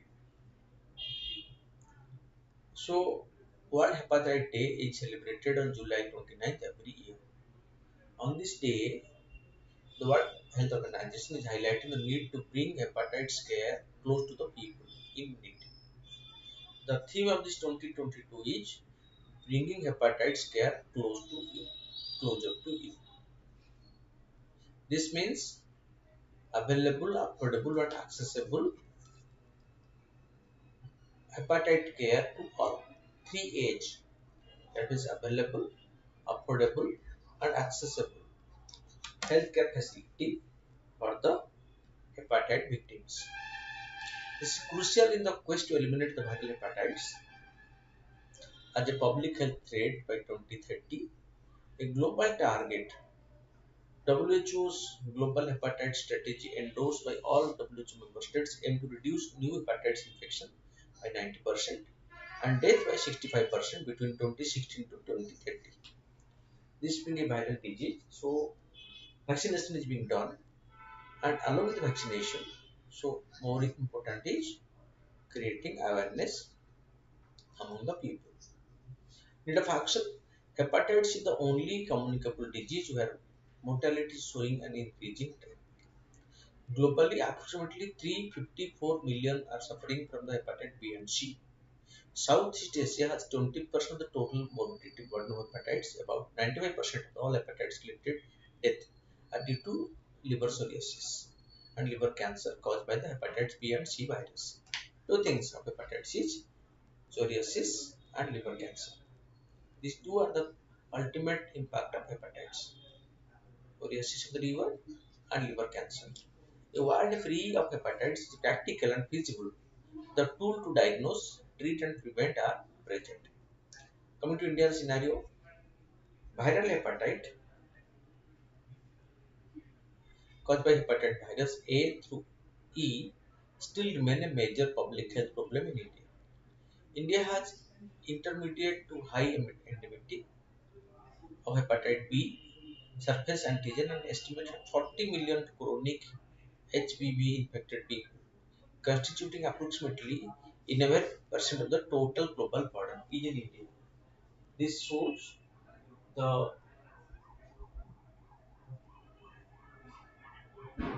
So, World Hepatitis Day is celebrated on July 29th every year. On this day, the World Health Organization is highlighting the need to bring hepatitis care close to the people in need. The theme of this 2022 is bringing hepatitis care close to you, closer to you. This means available, affordable, and accessible hepatitis care to all. Three age, that is available, affordable, and accessible healthcare facility for the hepatitis victims. This is crucial in the quest to eliminate the viral hepatitis as a public health threat by 2030. A global target. WHO's Global Hepatitis Strategy, endorsed by all WHO member states, aim to reduce new hepatitis infection by 90% and death by 65% between 2016 to 2030. This being a viral disease, so vaccination is being done, and along with the vaccination, so more important is creating awareness among the people. Need of action. Hepatitis is the only communicable disease where mortality is showing an increasing trend. Globally, approximately 354 million are suffering from the hepatitis B and C. Southeast Asia has 20% of the total morbidity burden of hepatitis. About 95% of all hepatitis-related death are due to liver cirrhosis and liver cancer caused by the hepatitis B and C virus. Two things of hepatitis is cirrhosis and liver cancer. These two are the ultimate impact of hepatitis. Cirrhosis of the liver and liver cancer. A world free of hepatitis is practical and feasible. The tool to diagnose, treat and prevent are present. Coming to Indian scenario, viral hepatitis caused by hepatitis virus A through E still remain a major public health problem in India. India has intermediate to high endemicity of hepatitis B surface antigen and estimated 40 million chronic HBV infected people, constituting approximately 11% of the total global burden is in India. This shows the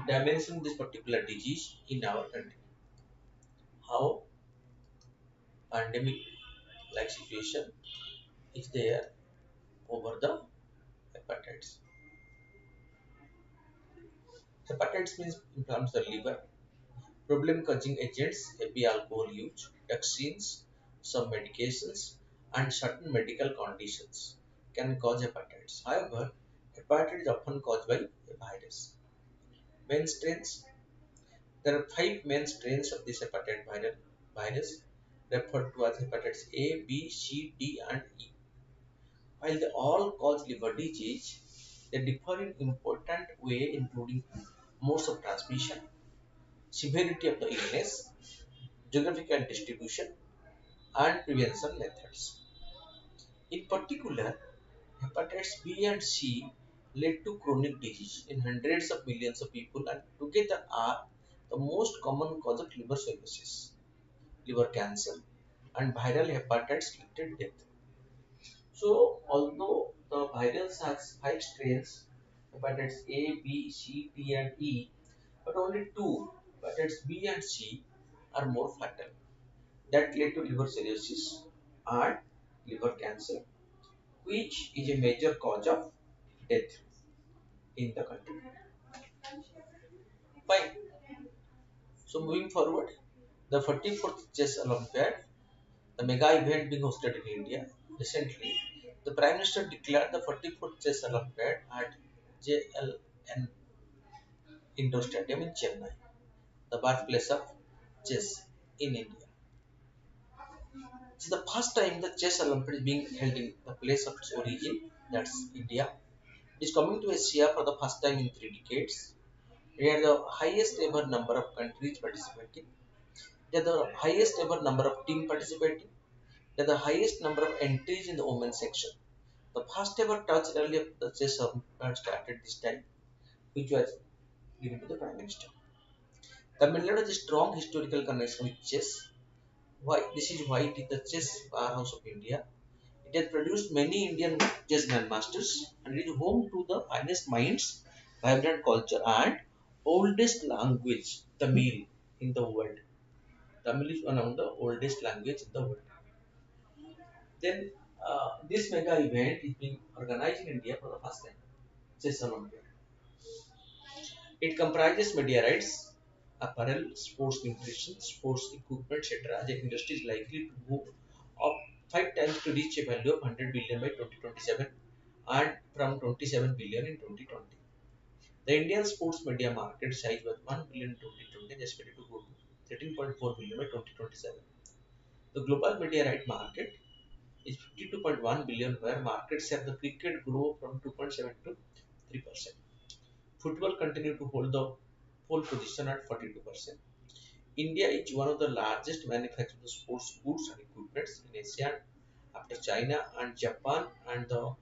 dimension of this particular disease in our country. How pandemic like situation is there over the hepatitis. Hepatitis means inflames the liver. Problem causing agents, heavy alcohol use, toxins, some medications, and certain medical conditions can cause hepatitis. However, hepatitis is often caused by a virus. Main strains. There are five main strains of this hepatitis virus referred to as hepatitis A, B, C, D, and E. While they all cause liver disease, they differ in important way, including modes of transmission, severity of the illness, geographical distribution, and prevention methods. In particular, hepatitis B and C lead to chronic disease in hundreds of millions of people and together are the most common cause of liver cirrhosis, liver cancer, and viral hepatitis related death. So, although the virus has five strains, hepatitis A, B, C, D, and E, but only two, hepatitis B and C, are more fatal. That led to liver cirrhosis and liver cancer, which is a major cause of death in the country. Fine. So, moving forward, the 44th Chess Olympiad, the mega event being hosted in India recently, the Prime Minister declared the 44th Chess Olympiad at JLN Indoor Stadium in Chennai, the birthplace of chess in India. It's the first time the Chess Olympiad is being held in the place of its origin, that's India, is coming to Asia for the first time in 3 decades. We had the highest ever number of countries participating. We had the highest ever number of teams participating. We had the highest number of entries in the women's section. The first ever touch rally of the chess started this time, which was given to the Prime Minister. Tamil Nadu has a strong historical connection with chess. Why? This is why it is the chess powerhouse of India. It has produced many Indian chess grandmasters and it is home to the finest minds, vibrant culture, and oldest language, Tamil, in the world. Tamil is one of the oldest language in the world. Then this mega event is being organized in India for the first time. Chess Olympiad. It comprises media rights, apparel, sports nutrition, sports equipment, etc. The industry is likely to move up 5 times to reach a value of 100 billion by 2027 and from 27 billion in 2020. The Indian sports media market size was 1 billion in 2020 and expected to grow to 13.4 billion by 2027. The global media right market is 52.1 billion, where market share of the cricket grow from 2.7 to 3%. Football continue to hold the pole position at 42%. India is one of the largest manufacturers of sports goods and equipment in Asia after China and Japan, and the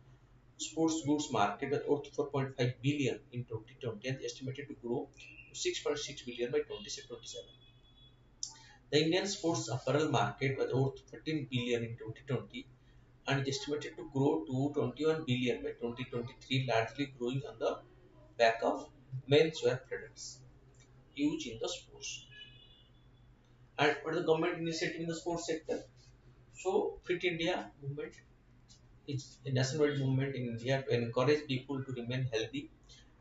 sports goods market was worth 4.5 billion in 2020 and estimated to grow to 6.6 billion by 2027. The Indian sports apparel market was worth 13 billion in 2020 and is estimated to grow to 21 billion by 2023, largely growing on the back of menswear products used in the sports. And what is the government initiative in the sports sector? So, Fit India movement is a nationwide movement in India to encourage people to remain healthy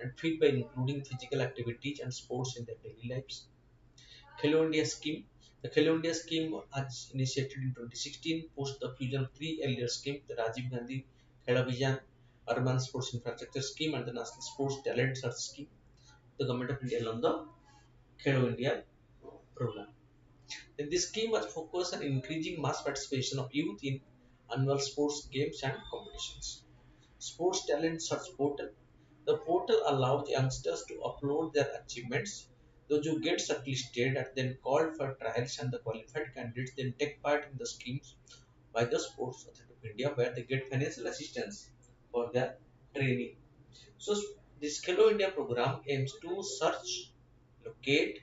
and fit by including physical activities and sports in their daily lives. Khelo India scheme. The Khelo India scheme was initiated in 2016 post the fusion of three earlier schemes, the Rajiv Gandhi Khela Vision Urban Sports Infrastructure Scheme and the National Sports Talent Search Scheme. The Government of India launched the Khelo India program. Then this scheme was focused on increasing mass participation of youth in annual sports games and competitions. Sports Talent Search Portal. The portal allows youngsters to upload their achievements. Those who get shortlisted are then called for trials, and the qualified candidates then take part in the schemes by the Sports Authority of India, where they get financial assistance for their training. So this Hello India program aims to search, locate,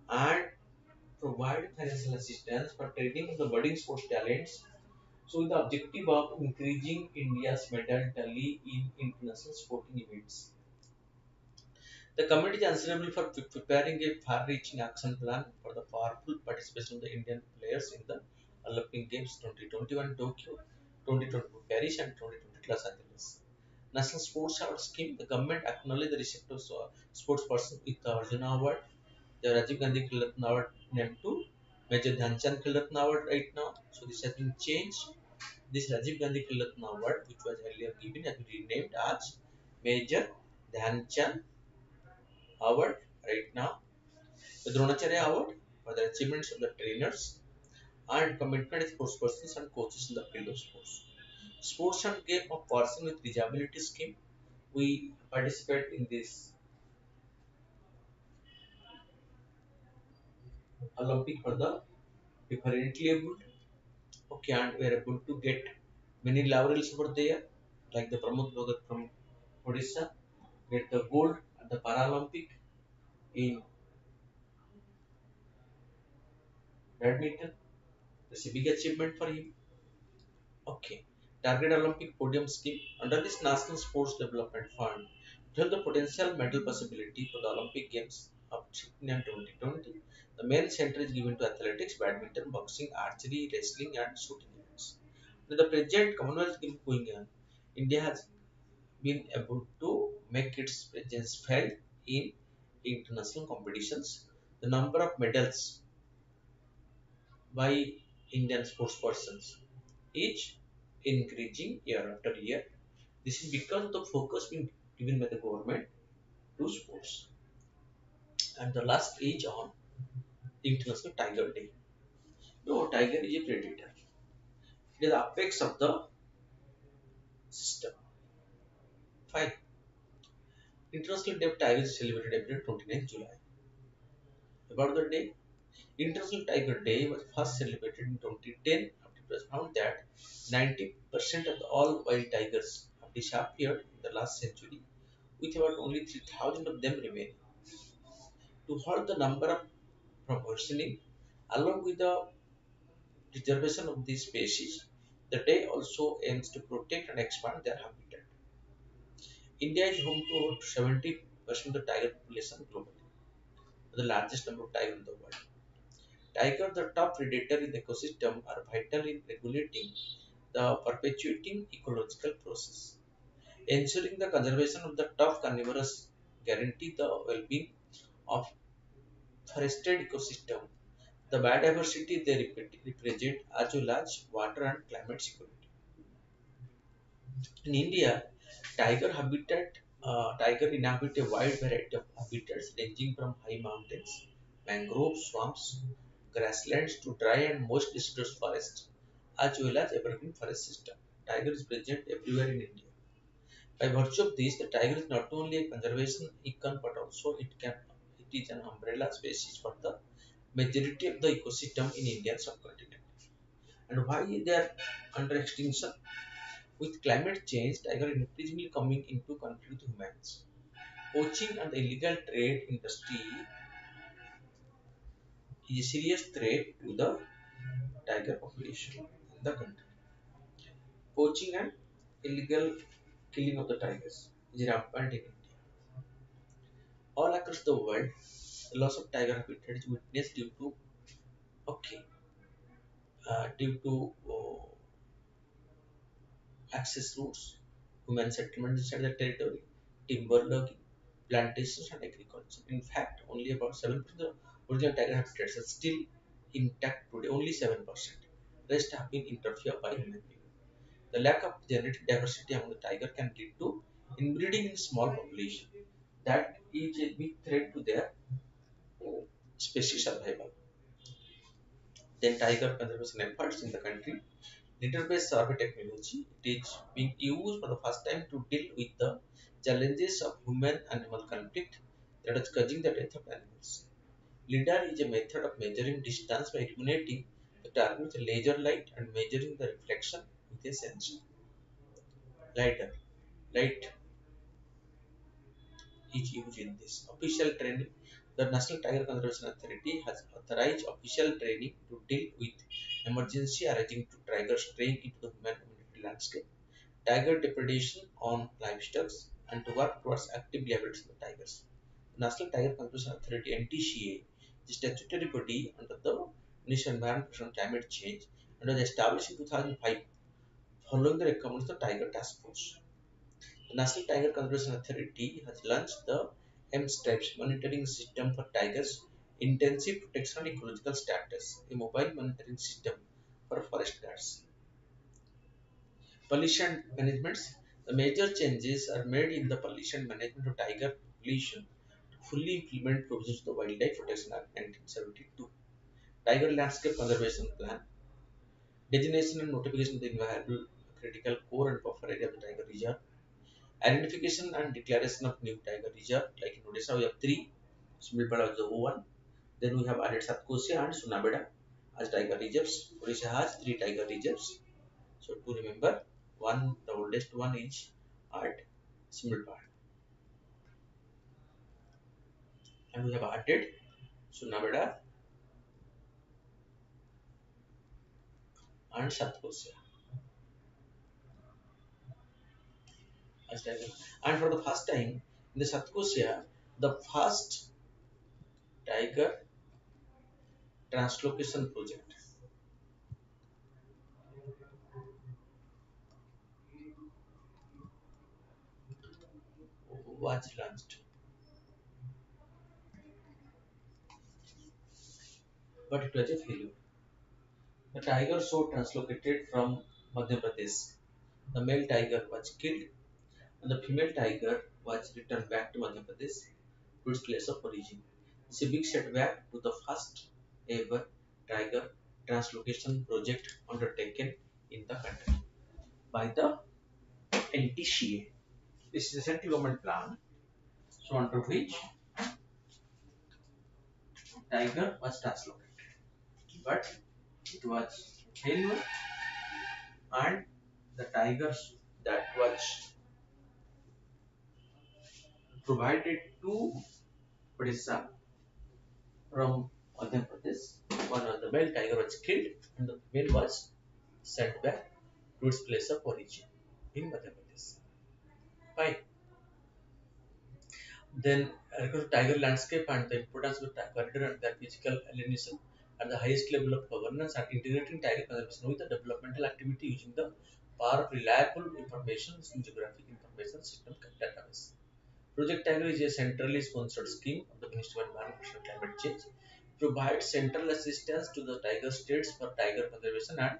and provide financial assistance for training the budding sports talents. So with the objective of increasing India's medal tally in international sporting events. The committee is answerable for preparing a far-reaching action plan for the powerful participation of the Indian players in the Olympic Games 2021 Tokyo, 2022 Paris, and 2020 Los Angeles. National Sports Award Scheme. The government acknowledged the receipt of sports person with the Arjuna Award, the Rajiv Gandhi Khel Ratna Award named to Major Dhyanchand Khel Ratna Award right now. So this has been changed. This Rajiv Gandhi Khel Ratna Award, which was earlier given, has been renamed as Major Dhyanchand Award right now. The Dronacharya Award for the achievements of the trainers and commitment of sports persons and coaches in the field of sports. Sports and game of person with disability scheme. We participate in this Olympic for the differently abled. Okay, and we are able to get many laurels over there, like the Pramod Bhagat from Odisha, get the gold at the Paralympic in badminton. That's a big achievement for him. Okay. Target Olympic Podium Scheme. Under this National Sports Development Fund, to help the potential medal possibility for the Olympic Games of 16 and 2020, the main center is given to athletics, badminton, boxing, archery, wrestling, and shooting events. With the present Commonwealth Games going on, India has been able to make its presence felt in international competitions. The number of medals by Indian sports persons is increasing year after year. This is because of the focus being given by the government to sports. And the last is on International Tiger Day. No, tiger is a predator. It is the apex of the system. 2005. International Day of Tiger is celebrated every 29th July. About the day, International Tiger Day was first celebrated in 2010 after it was found that 90% of all wild tigers have disappeared in the last century, with about only 3,000 of them remaining. To halt the number of from worsening, along with the preservation of these species, the day also aims to protect and expand their habitat. India is home to about 70% of the tiger population globally, the largest number of tigers in the world. Tigers, the top predator in the ecosystem, are vital in regulating the perpetuating ecological process. Ensuring the conservation of the top carnivorous guarantee the well-being of forested ecosystem, the biodiversity they represent, as well as water and climate security. In India, tiger inhabit a wide variety of habitats ranging from high mountains, mangrove swamps, grasslands to dry and moist deciduous forests, as well as evergreen forest system. Tiger is present everywhere in India. By virtue of this, the tiger is not only a conservation icon but also it is an umbrella species for the majority of the ecosystem in Indian subcontinent. And why they are under extinction? With climate change, tiger increasingly coming into conflict with humans. Poaching and the illegal trade industry is a serious threat to the tiger population in the country. Poaching and illegal killing of the tigers is rampant in India. All across the world, the loss of tiger habitat is witnessed okay, due to access routes, human settlement inside the territory, timber logging, plantations, and agriculture. In fact, only about 7% of original tiger habitats are still intact today, only 7%. Rest have been interfered by human beings. The lack of genetic diversity among the tiger can lead to inbreeding in small population. That is a big threat to their species survival. Then tiger conservation efforts in the country. Litter-based survey technology, it is being used for the first time to deal with the challenges of human-animal conflict that is causing the death of animals. LIDAR is a method of measuring distance by illuminating the target with a laser light and measuring the reflection with a sensor. LIDAR. Light is used in this. Official training. The National Tiger Conservation Authority has authorized official training to deal with emergency arising to tigers straying into the human community landscape, tiger depredation on livestock, and to work towards active rehabilitation of tigers. The National Tiger Conservation Authority (NTCA) is a statutory body under the Ministry of Environment and Climate Change and was established in 2005 following the recommendation of the Tiger Task Force. The National Tiger Conservation Authority has launched the M-Stripes monitoring system for tigers' intensive protection and ecological status, a mobile monitoring system for forest guards. Pollution management. The major changes are made in the pollution management of tiger population to fully implement provisions of the Wildlife Protection Act 1972. Tiger Landscape Conservation Plan. Designation and notification of the invaluable critical core and buffer area of the tiger reserve. Identification and declaration of new tiger reserve. Like in Odisha, we have three. Similpal is the one. Then we have added Satkosia and Sunabeda as tiger reserves. Odisha has three tiger reserves. So to remember, the oldest one is at Similpal. And we have added Sunabeda and Satkosia as tiger. And for the first time in the Satkosia, the first tiger translocation project was launched. But it was a failure. The tiger so translocated from Madhya Pradesh. The male tiger was killed and the female tiger was returned back to Madhya Pradesh to its place of origin. It's a big setback to the first ever tiger translocation project undertaken in the country by the NTCA. This is a central government plan, so under which tiger was translocated, but it was failure, and the tigers that was provided to Odisha from Madhya Pradesh. One of the male tiger was killed, and the female was sent back to its place of origin in Madhya Pradesh. Fine. Then, because of tiger landscape and the importance of the corridor and their physical alienation at the highest level of governance and integrating tiger conservation with the developmental activity using the power of reliable information in geographic information system database. Project Tiger is a centrally sponsored scheme of the Ministry of Environment and Climate Change. Provides central assistance to the tiger states for tiger conservation and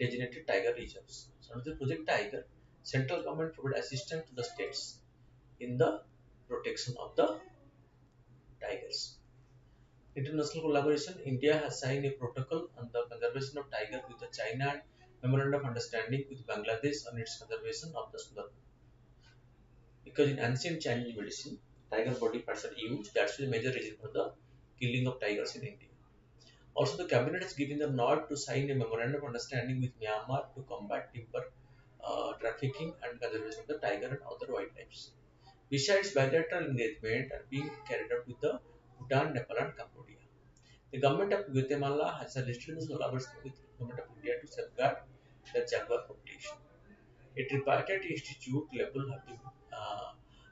designated tiger reserves. So, under the Project Tiger, central government provides assistance to the states in the protection of the tigers. International collaboration: India has signed a protocol on the conservation of tiger with the China and memorandum of understanding with Bangladesh on its conservation of the Sundarban. Because in ancient Chinese medicine, tiger body parts are used. That's the major reason for the killing of tigers in India. Also, the cabinet has given the nod to sign a memorandum of understanding with Myanmar to combat timber trafficking and conservation of the tiger and other wildlife. Besides, bilateral engagement are being carried out with the Bhutan, Nepal, and Cambodia. The government of Guatemala has enlisted the collaboration with the government of India to safeguard the jaguar population. A tripartite institute level have been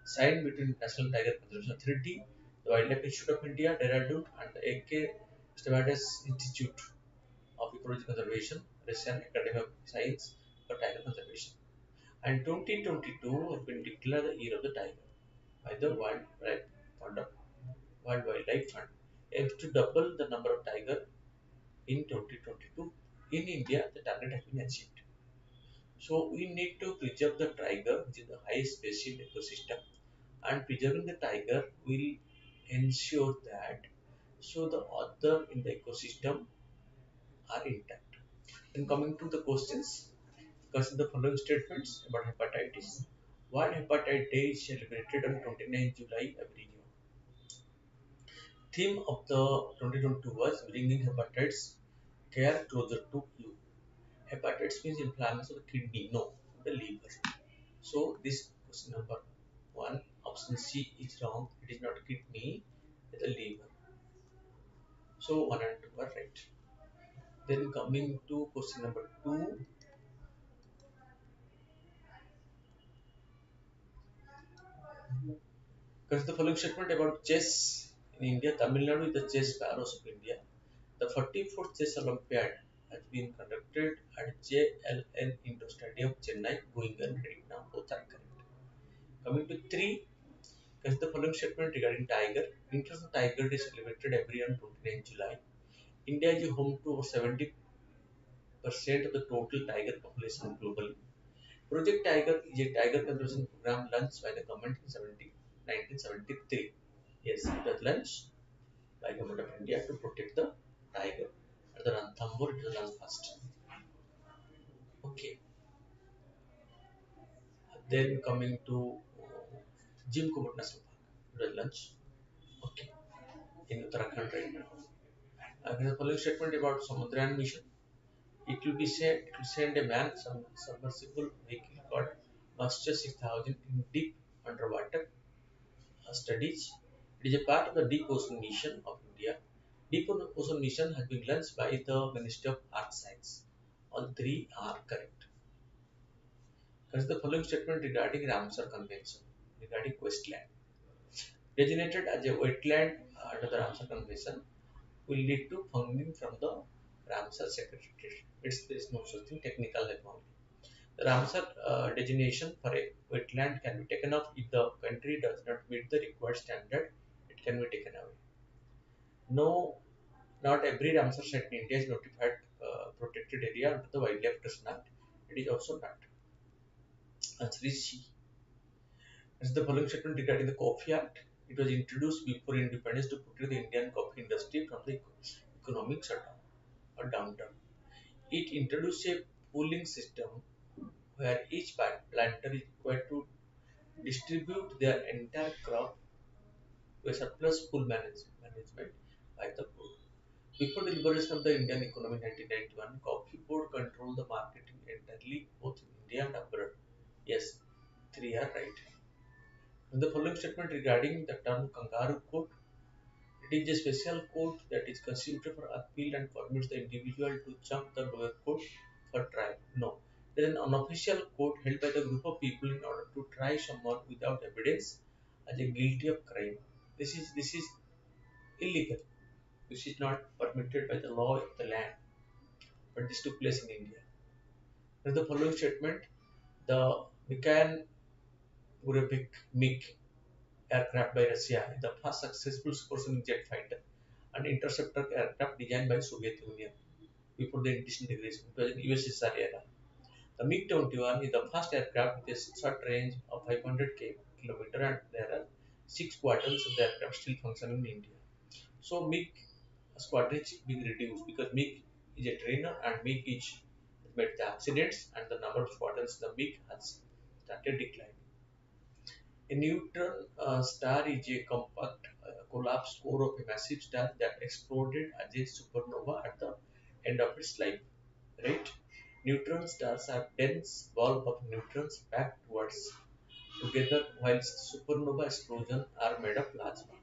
signed between National Tiger Conservation Authority, the Wildlife Institute of India, Dehradun, and the A.K. Stevades Institute of Ecological Conservation, Russian Academy of Science for Tiger Conservation. And 2022 has been declared the Year of the Tiger by the World Wildlife Fund. Aims to double the number of tiger in 2022. In India, the target has been achieved. So we need to preserve the tiger, which is the highest species ecosystem, and preserving the tiger will ensure that so the other in the ecosystem are intact. Then coming to the questions, consider the following statements about hepatitis. World Hepatitis Day is celebrated on 29th July every year. Theme of the 2022 was bringing hepatitis care closer to you. Hepatitis means inflammation of the kidney, no, the liver. So this question number one, option C is wrong. It is not kidney, it's the liver. So one and two are right. Then coming to question number two, consider the following statement about chess in India. Tamil Nadu is the chess barrows of India. The 44th Chess Olympiad has been conducted at JLN Indoor Stadium, Chennai, going on right now. Both are correct. Coming to three, consider the following statement regarding tiger. International Tiger Day is celebrated every year on 29th July. India is home to over 70% of the total tiger population globally. Project Tiger is a tiger conservation program launched by the government in 1973. Yes, it was launched by government of India to protect the tiger. At the Ranthambore, it was launched first. Okay. Then coming to Jim Kubot National Park, it was launched. Okay. In Uttarakhand right now. The following statement about Samudrayan mission. It will send a man some submersible vehicle called Master 6000 in deep underwater studies. It is a part of the Deep Ocean Mission of India. Deep Ocean Mission has been launched by the Ministry of Earth Science. All three are correct. Consider the following statement regarding Ramsar Convention regarding wasteland. Designated as a wetland under the Ramsar Convention will lead to funding from the Ramsar Secretariat. There is no such thing technical level only. The Ramsar designation for a wetland can be taken off if the country does not meet the required standard. It can be taken away. No, not every Ramsar site in India is notified protected area under the Wildlife Protection Act. It is also not. Answer is C. As the following statement regarding the Coffee Act, it was introduced before independence to protect the Indian coffee industry from the economic shutdown or downturn. It introduced a pooling system where each planter is required to distribute their entire crop to a surplus pool management by the board. Before the liberation of the Indian economy in 1991, Coffee Board controlled the marketing entirely both in India and abroad. Yes, three are right. In the following statement regarding the term kangaroo court, it is a special court that is constituted for appeal and permits the individual to jump the lower court for trial. No, there is an unofficial court held by the group of people in order to try someone without evidence as a guilty of crime. This is illegal. This is not permitted by the law of the land, but this took place in India. In the following statement, the Mikan Gurevik MiG aircraft by Russia is the first successful supersonic jet fighter and interceptor aircraft designed by Soviet Union before the disintegration. It was in USSR era. The MiG-21 is the first aircraft with a short range of 500 km, and there are 6 quadrants of the aircraft still functioning in India. So MiG squadrons being reduced because MiG is a trainer and MiG is made the accidents, and the number of squadrons the MiG has started declining. A neutron star is a compact collapsed core of a massive star that exploded as a supernova at the end of its life. Right? Neutron stars are dense bulb of neutrons packed towards together, whilst supernova explosions are made of plasma.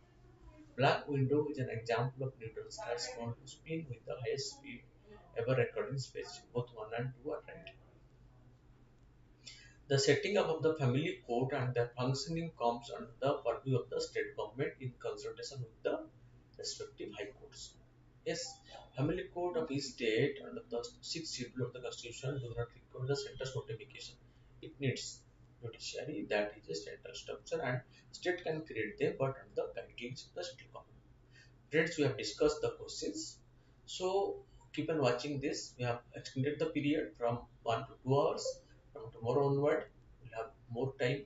Black Widow is an example of neutron stars known to spin with the highest speed ever recorded in space. Both 1 and 2 are right. The setting up of the family court and their functioning comes under the purview of the state government in consultation with the respective high courts. Yes, family court of each state under the sixth schedule of the constitution do not require the center's notification. It needs judiciary, that is a central structure, and state can create them but under the guidelines of the state government. Friends, we have discussed the questions. So keep on watching this. We have extended the period from 1 to 2 hours. From tomorrow onward, we'll have more time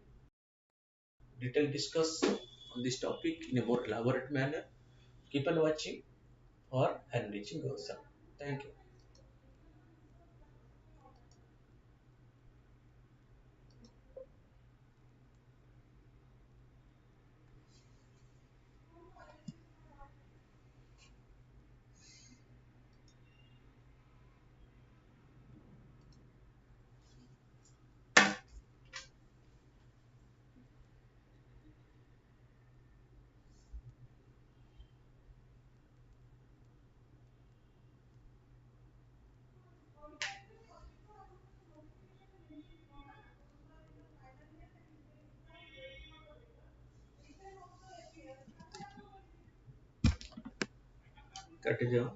to detail discuss on this topic in a more elaborate manner. Keep on watching for enriching yourself. Thank you. Continue.